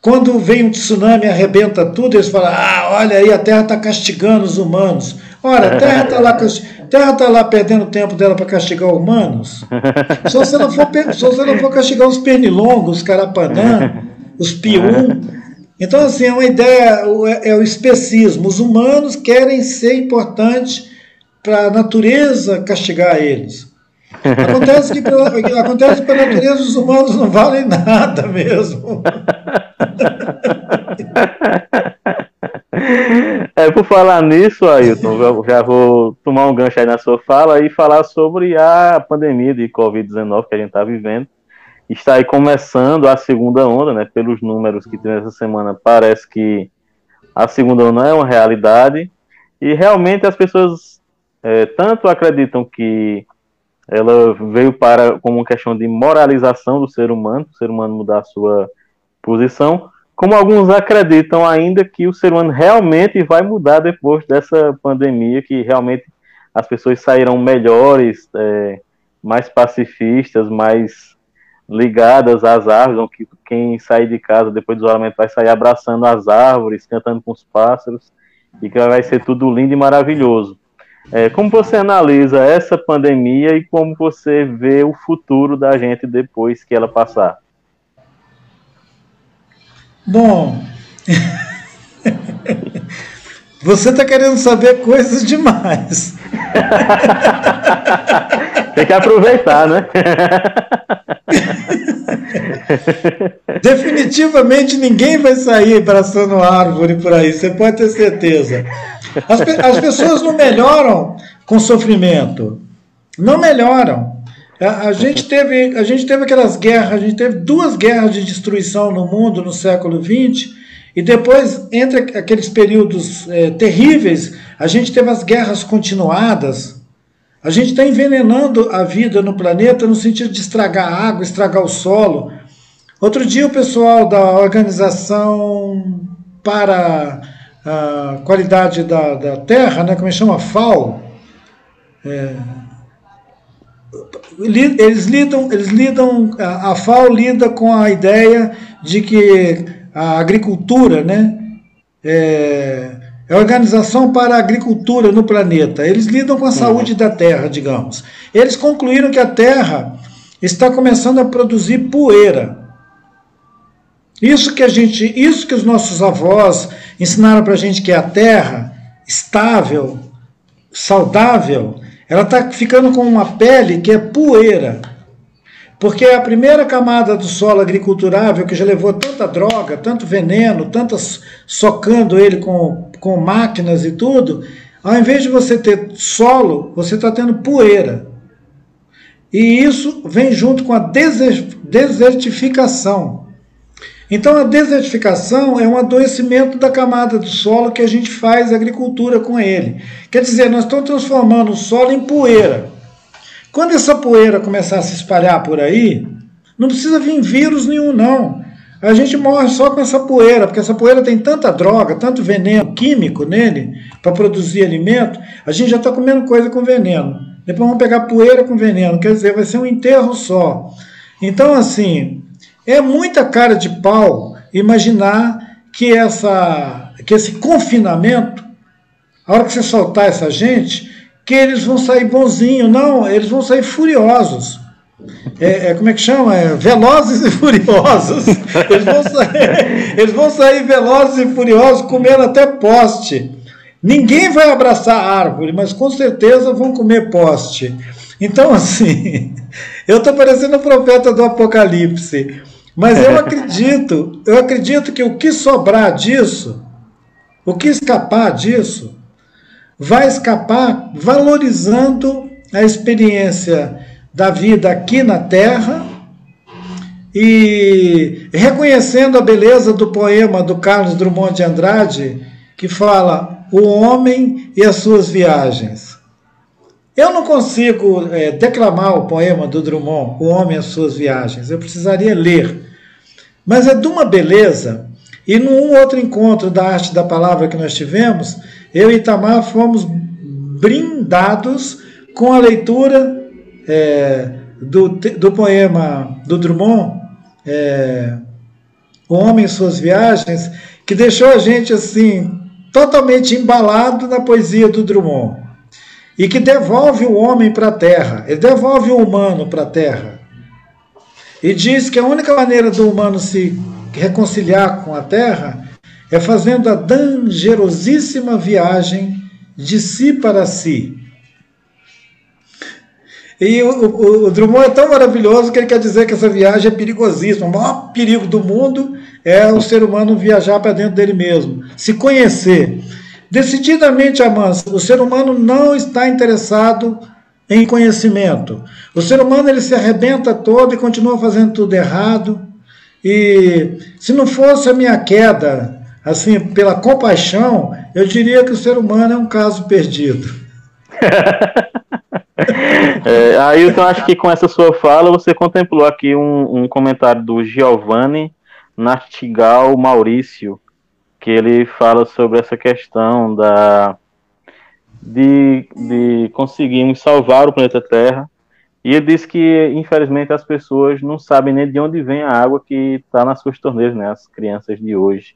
Quando vem um tsunami e arrebenta tudo, eles falam, olha aí, a Terra está castigando os humanos. Ora, a Terra está lá perdendo o tempo dela para castigar humanos. Só se ela for castigar os pernilongos, os carapanã, os pium. Então, assim, é uma ideia, é o especismo. Os humanos querem ser importantes para a natureza castigar eles. Acontece que para a natureza os humanos não valem nada mesmo. Por falar nisso, Ailton, já vou tomar um gancho aí na sua fala e falar sobre a pandemia de Covid-19 que a gente está vivendo. Está aí começando a segunda onda, né? Pelos números que tem essa semana, parece que a segunda onda é uma realidade. E realmente as pessoas tanto acreditam que ela veio como uma questão de moralização do ser humano, o ser humano mudar a sua posição, como alguns acreditam ainda que o ser humano realmente vai mudar depois dessa pandemia, que realmente as pessoas sairão melhores, mais pacifistas, mais ligadas às árvores, que quem sair de casa depois do isolamento vai sair abraçando as árvores, cantando com os pássaros, e que vai ser tudo lindo e maravilhoso. Como você analisa essa pandemia e como você vê o futuro da gente depois que ela passar? Bom, você está querendo saber coisas demais. Tem que aproveitar, né? Definitivamente ninguém vai sair abraçando árvore por aí, você pode ter certeza. As pessoas não melhoram com sofrimento. Não melhoram. A gente teve aquelas guerras, a gente teve 2 guerras de destruição no mundo no século XX, e depois, entre aqueles períodos terríveis, a gente teve as guerras continuadas. A gente está envenenando a vida no planeta no sentido de estragar a água, estragar o solo. Outro dia o pessoal da Organização para a Qualidade da Terra, né, como é que chama? FAO, a FAO lida com a ideia de que a agricultura, né, é a Organização para a Agricultura no planeta. Eles lidam com a saúde da Terra, digamos. Eles concluíram que a Terra está começando a produzir poeira. Isso que os nossos avós ensinaram para a gente, que é a Terra estável, saudável, ela está ficando com uma pele que é poeira. Porque a primeira camada do solo agriculturável, que já levou tanta droga, tanto veneno, tantas socando ele com máquinas e tudo, ao invés de você ter solo, você está tendo poeira. E isso vem junto com a desertificação. Então a desertificação é um adoecimento da camada do solo que a gente faz agricultura com ele. Quer dizer, nós estamos transformando o solo em poeira. Quando essa poeira começar a se espalhar por aí, não precisa vir vírus nenhum, não. A gente morre só com essa poeira, porque essa poeira tem tanta droga, tanto veneno químico nele, para produzir alimento, a gente já está comendo coisa com veneno. Depois vamos pegar poeira com veneno, quer dizer, vai ser um enterro só. Então, assim, é muita cara de pau imaginar que esse confinamento, a hora que você soltar essa gente, que eles vão sair bonzinhos. Não, eles vão sair furiosos. Como é que chama? Velozes e furiosos. Eles vão sair velozes e furiosos, comendo até poste. Ninguém vai abraçar a árvore, mas com certeza vão comer poste. Então, assim, eu estou parecendo o profeta do Apocalipse, mas eu acredito que o que sobrar disso, o que escapar disso, vai escapar valorizando a experiência da vida aqui na Terra e reconhecendo a beleza do poema do Carlos Drummond de Andrade, que fala o homem e as suas viagens. Eu não consigo declamar o poema do Drummond, O Homem e as Suas Viagens, eu precisaria ler. Mas é de uma beleza, e num outro encontro da Arte da Palavra que nós tivemos, eu e Itamar fomos brindados com a leitura do poema do Drummond, O Homem e Suas Viagens, que deixou a gente assim totalmente embalado na poesia do Drummond, e que devolve o homem para a Terra, ele devolve o humano para a Terra, e diz que a única maneira do humano se reconciliar com a Terra é fazendo a dangerosíssima viagem de si para si. E o Drummond é tão maravilhoso que ele quer dizer que essa viagem é perigosíssima. O maior perigo do mundo é o ser humano viajar para dentro dele mesmo, se conhecer. Decididamente, Amâncio, o ser humano não está interessado em conhecimento. O ser humano ele se arrebenta todo e continua fazendo tudo errado. E se não fosse a minha queda, assim, pela compaixão, eu diria que o ser humano é um caso perdido. Ailton, acho que com essa sua fala você contemplou aqui um comentário do Giovanni Nartigal Maurício, que ele fala sobre essa questão de conseguirmos salvar o planeta Terra, e ele diz que infelizmente as pessoas não sabem nem de onde vem a água que está nas suas torneiras, né, as crianças de hoje.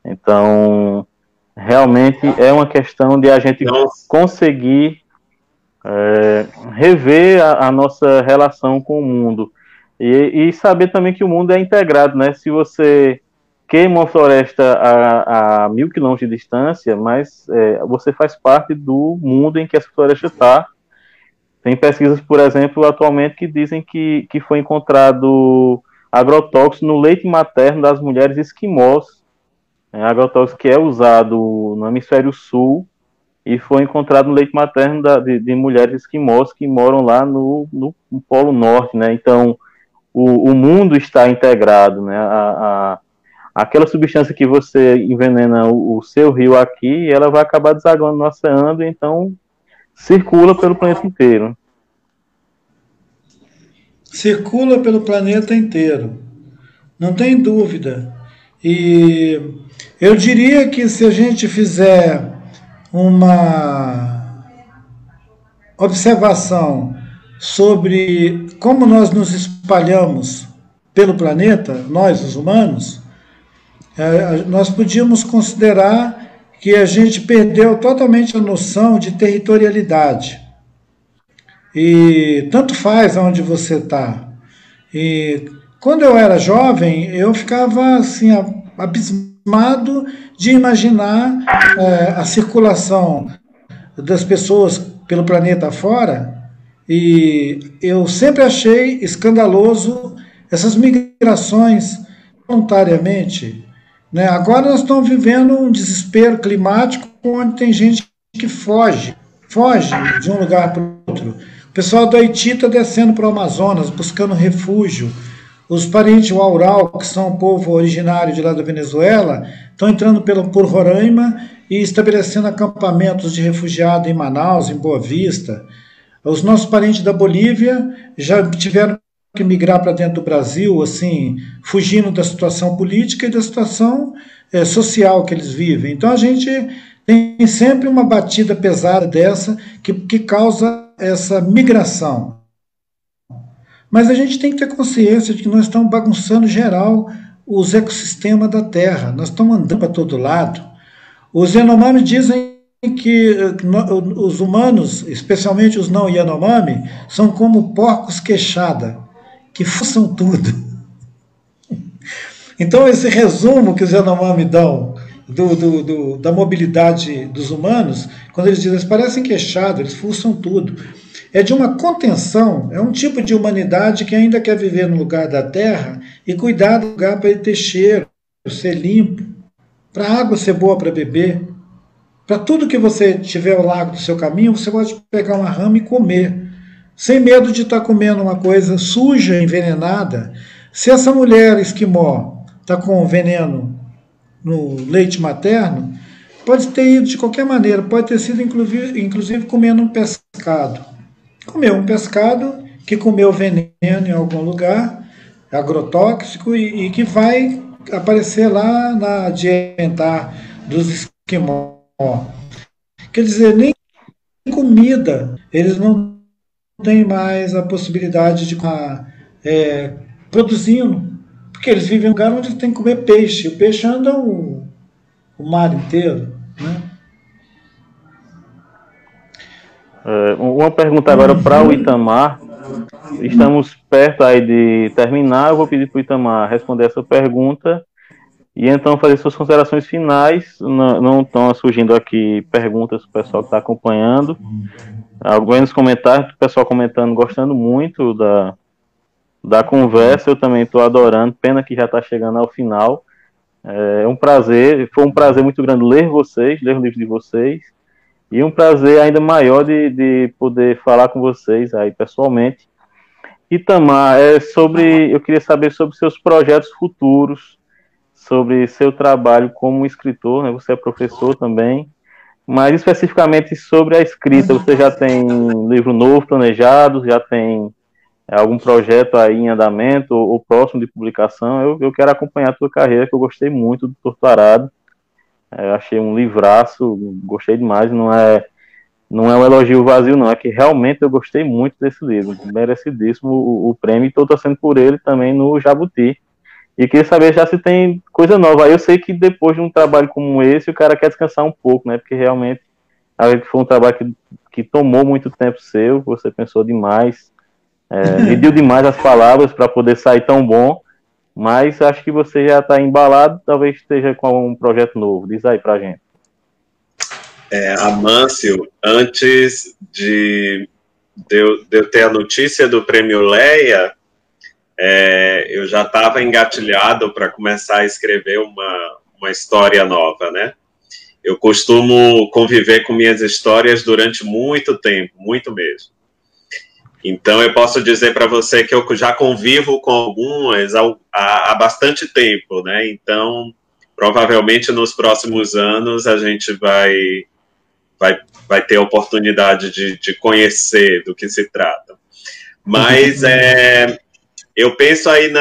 Então realmente é uma questão de a gente conseguir rever a nossa relação com o mundo e saber também que o mundo é integrado, né? Se você queima uma floresta a 1000 quilômetros de distância, mas você faz parte do mundo em que essa floresta está. Tem pesquisas, por exemplo, atualmente que dizem que foi encontrado agrotóxico no leite materno das mulheres esquimós, agrotóxico que é usado no hemisfério sul, e foi encontrado no leite materno de mulheres esquimós que moram lá no Polo Norte, né? Então, o mundo está integrado, né? Aquela substância que você envenena o seu rio aqui, ela vai acabar desagando no oceano, então circula pelo planeta inteiro. Circula pelo planeta inteiro, não tem dúvida. E eu diria que se a gente fizer uma observação sobre como nós nos espalhamos pelo planeta, nós, os humanos, nós podíamos considerar que a gente perdeu totalmente a noção de territorialidade. E tanto faz aonde você está. E quando eu era jovem, eu ficava assim, abismado de imaginar a circulação das pessoas pelo planeta afora, e eu sempre achei escandaloso essas migrações voluntariamente, né? Agora nós estamos vivendo um desespero climático onde tem gente que foge de um lugar para o outro. O pessoal do Haiti está descendo para o Amazonas, buscando refúgio. Os parentes Uaural, que são um povo originário de lá da Venezuela, estão entrando por Roraima e estabelecendo acampamentos de refugiados em Manaus, em Boa Vista. Os nossos parentes da Bolívia já tiveram que migrar para dentro do Brasil, assim, fugindo da situação política e da situação social que eles vivem. Então a gente tem sempre uma batida pesada dessa que causa essa migração. Mas a gente tem que ter consciência de que nós estamos bagunçando geral os ecossistemas da Terra. Nós estamos andando para todo lado. Os Yanomami dizem que os humanos, especialmente os não Yanomami, são como porcos queixada, que fuçam tudo. Então esse resumo que os Yanomami dão da mobilidade dos humanos, quando eles dizem, eles parecem queixados, eles fuçam tudo. É de uma contenção, é um tipo de humanidade que ainda quer viver no lugar da terra e cuidar do lugar para ele ter cheiro, ser limpo, para a água ser boa para beber, Para tudo que você tiver ao largo do seu caminho, você pode pegar uma rama e comer, sem medo de estar comendo uma coisa suja, envenenada. Se essa mulher esquimó está com veneno no leite materno, pode ter ido de qualquer maneira, pode ter sido inclusive comendo um pescado. Comeu um pescado que comeu veneno em algum lugar, agrotóxico, e que vai aparecer lá na dieta alimentar dos esquimó. Quer dizer, nem comida eles não têm mais a possibilidade de produzindo, porque eles vivem em um lugar onde tem que comer peixe. O peixe anda o mar inteiro, né? Uma pergunta agora para o Itamar. Estamos perto aí de terminar. Eu vou pedir para o Itamar responder essa pergunta e então fazer suas considerações finais. Não estão surgindo aqui perguntas para o pessoal que está acompanhando. Alguns comentários, o pessoal comentando, gostando muito da conversa. Eu também estou adorando. Pena que já está chegando ao final. É um prazer, foi um prazer muito grande ler o livro de vocês, e um prazer ainda maior de poder falar com vocês aí pessoalmente. Itamar, eu queria saber sobre seus projetos futuros, sobre seu trabalho como escritor, né? Você é professor também, mas especificamente sobre a escrita. Você já tem livro novo planejado? Já tem algum projeto aí em andamento ou próximo de publicação? Eu quero acompanhar a tua carreira, que eu gostei muito do Torto Arado. Achei um livraço, gostei demais. Não é um elogio vazio, não. É que realmente eu gostei muito desse livro. Merecidíssimo o prêmio, e estou torcendo por ele também no Jabuti. E queria saber já se tem coisa nova. Aí eu sei que depois de um trabalho como esse, o cara quer descansar um pouco, né? Porque realmente foi um trabalho que tomou muito tempo seu, você pensou demais, mediu demais as palavras para poder sair tão bom, mas acho que você já está embalado, talvez esteja com um projeto novo. Diz aí pra gente. Amâncio, antes de eu ter a notícia do Prêmio Leia, eu já estava engatilhado para começar a escrever uma história nova, né? Eu costumo conviver com minhas histórias durante muito tempo, muito mesmo. Então, eu posso dizer para você que eu já convivo com algumas há bastante tempo, né? Então, provavelmente nos próximos anos a gente vai ter a oportunidade de conhecer do que se trata. Mas eu penso aí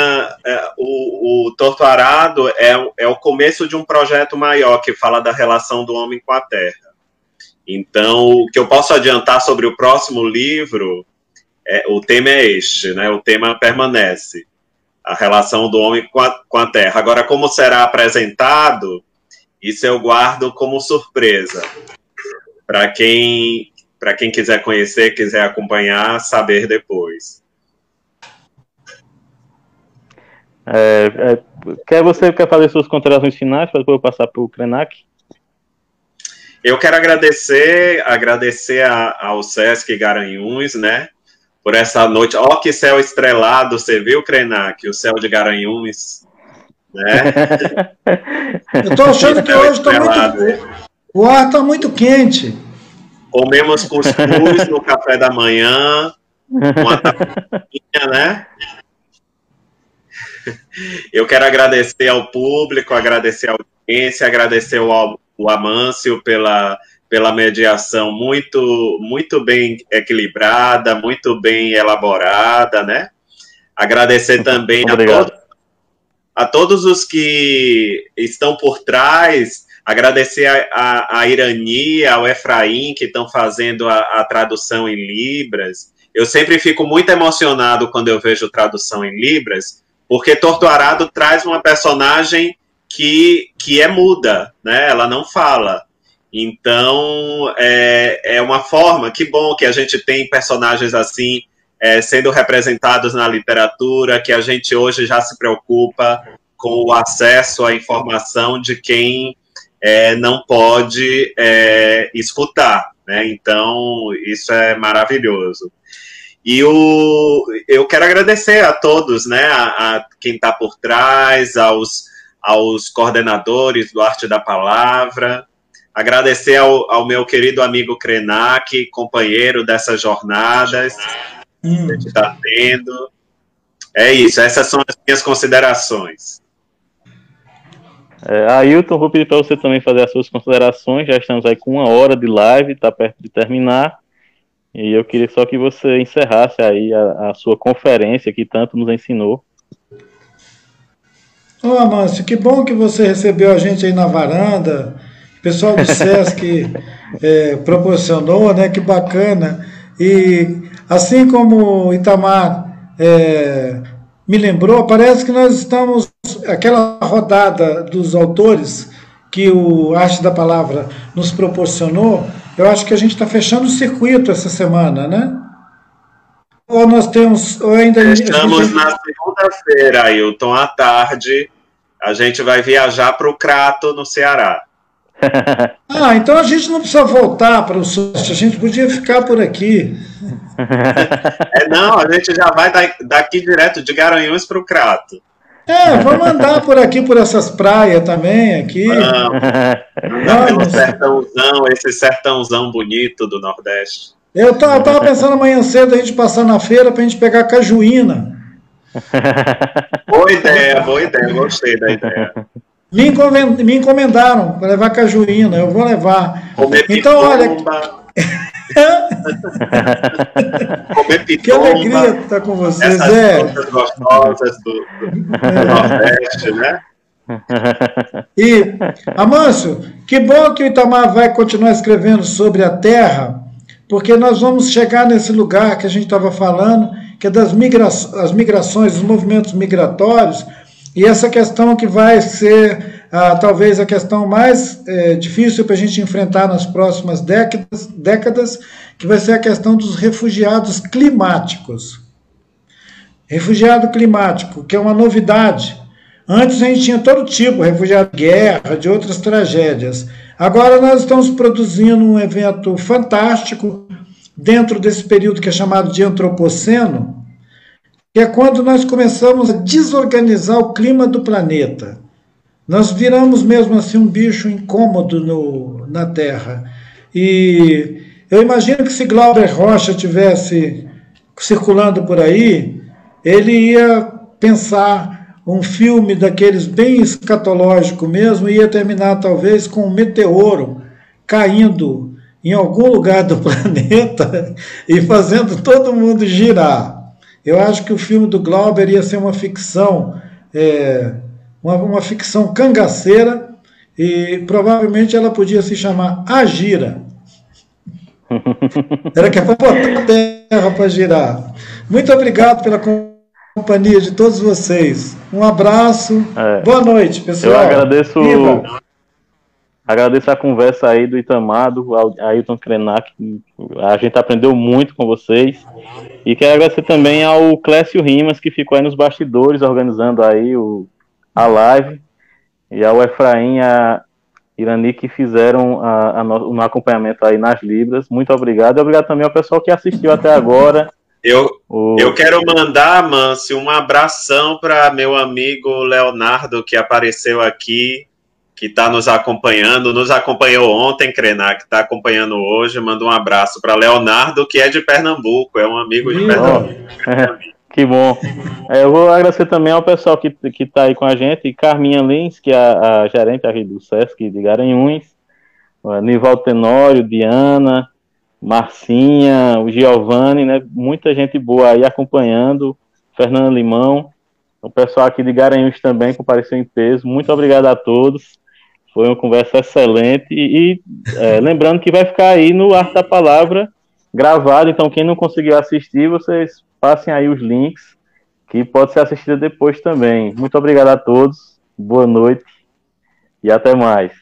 o Torto Arado é o começo de um projeto maior que fala da relação do homem com a terra. Então, o que eu posso adiantar sobre o próximo livro, o tema é este, né? O tema permanece, a relação do homem com a terra. Agora, como será apresentado, isso eu guardo como surpresa. Para quem quiser conhecer, quiser acompanhar, saber depois. Você quer fazer suas considerações finais para depois eu passar para o Krenak? Eu quero agradecer ao Sesc Garanhuns, né, por essa noite. Ó, que céu estrelado, você viu, Krenak? O céu de Garanhuns, né? Eu estou achando que hoje está muito... O ar está muito quente. Comemos cuscuz no café da manhã, uma tacinha, né? Eu quero agradecer ao público, agradecer a audiência, agradecer o Amâncio pela mediação muito bem equilibrada, muito bem elaborada, né? Agradecer também a todos os que estão por trás, agradecer a Irani, ao Efraim, que estão fazendo a tradução em Libras. Eu sempre fico muito emocionado quando eu vejo tradução em Libras, porque Torto Arado traz uma personagem que é muda, né? Ela não fala. Então, é uma forma, que bom que a gente tem personagens assim, sendo representados na literatura, que a gente hoje já se preocupa com o acesso à informação de quem não pode escutar, né? Então, isso é maravilhoso. E eu quero agradecer a todos, né, a quem está por trás, aos coordenadores do Arte da Palavra, agradecer ao meu querido amigo Krenak, companheiro dessas jornadas que a gente está tendo. É isso, essas são as minhas considerações. Ailton, vou pedir para você também fazer as suas considerações. Já estamos aí com 1 hora de live, está perto de terminar. E eu queria só que você encerrasse aí a sua conferência que tanto nos ensinou. Ô, Amâncio, que bom que você recebeu a gente aí na varanda. O pessoal do SESC proporcionou, né? Que bacana. E assim como o Itamar me lembrou, parece que nós estamos... Aquela rodada dos autores que o Arte da Palavra nos proporcionou, eu acho que a gente está fechando o circuito essa semana, né? Ou nós temos... Ou ainda estamos na segunda-feira, Ailton, à tarde. A gente vai viajar para o Crato, no Ceará. Então a gente não precisa voltar para o SUST, a gente podia ficar por aqui. Não, a gente já vai daqui direto de Garanhuns para o Crato. Vamos andar por aqui, por essas praias também, aqui. Vamos. Sertãozão, esse sertãozão bonito do Nordeste. Eu tava pensando amanhã cedo a gente passar na feira para a gente pegar cajuína. Boa ideia, gostei da ideia. Me encomendaram para levar cajuína, eu vou levar. Comer então, olha. Comer pitomba. Que alegria estar com vocês. Essas coisas gostosas do Nordeste, né? E, Amâncio, que bom que o Itamar vai continuar escrevendo sobre a terra, porque nós vamos chegar nesse lugar que a gente estava falando, que é das migrações, os movimentos migratórios, e essa questão que vai ser talvez a questão mais difícil para a gente enfrentar nas próximas décadas, que vai ser a questão dos refugiados climáticos. Refugiado climático, que é uma novidade. Antes a gente tinha todo tipo, refugiado de guerra, de outras tragédias. Agora nós estamos produzindo um evento fantástico dentro desse período que é chamado de antropoceno, que é quando nós começamos a desorganizar o clima do planeta. Nós viramos mesmo assim um bicho incômodo na Terra. E eu imagino que se Glauber Rocha tivesse circulando por aí, ele ia pensar um filme daqueles bem escatológico mesmo, e ia terminar talvez com um meteoro caindo em algum lugar do planeta e fazendo todo mundo girar. Eu acho que o filme do Glauber ia ser uma ficção, uma ficção cangaceira, e provavelmente ela podia se chamar A Gira. Era que é para botar a terra para girar. Muito obrigado pela companhia de todos vocês. Um abraço. Boa noite, pessoal. Eu agradeço a conversa aí do Itamar, do Ailton Krenak. A gente aprendeu muito com vocês. E quero agradecer também ao Clécio Rimas, que ficou aí nos bastidores, organizando aí a live. E ao Efraim e a Irani, que fizeram no acompanhamento aí nas Libras. Muito obrigado. E obrigado também ao pessoal que assistiu até agora. Eu quero mandar, Mâncio, um abração para meu amigo Leonardo, que apareceu aqui, que está nos acompanhou ontem, Krenak, está acompanhando hoje. Manda um abraço para Leonardo, que é de Pernambuco, é um amigo de Pernambuco. Que bom. Eu vou agradecer também ao pessoal que está aí com a gente, Carminha Lins, que é a gerente aqui do SESC de Garanhuns, Nivaldo Tenório, Diana, Marcinha, o Giovanni, né? Muita gente boa aí acompanhando, Fernando Limão, o pessoal aqui de Garanhuns também compareceu em peso. Muito obrigado a todos. Foi uma conversa excelente. E lembrando que vai ficar aí no Arte da Palavra gravado, então quem não conseguiu assistir, vocês passem aí os links, que pode ser assistida depois também. Muito obrigado a todos, boa noite e até mais.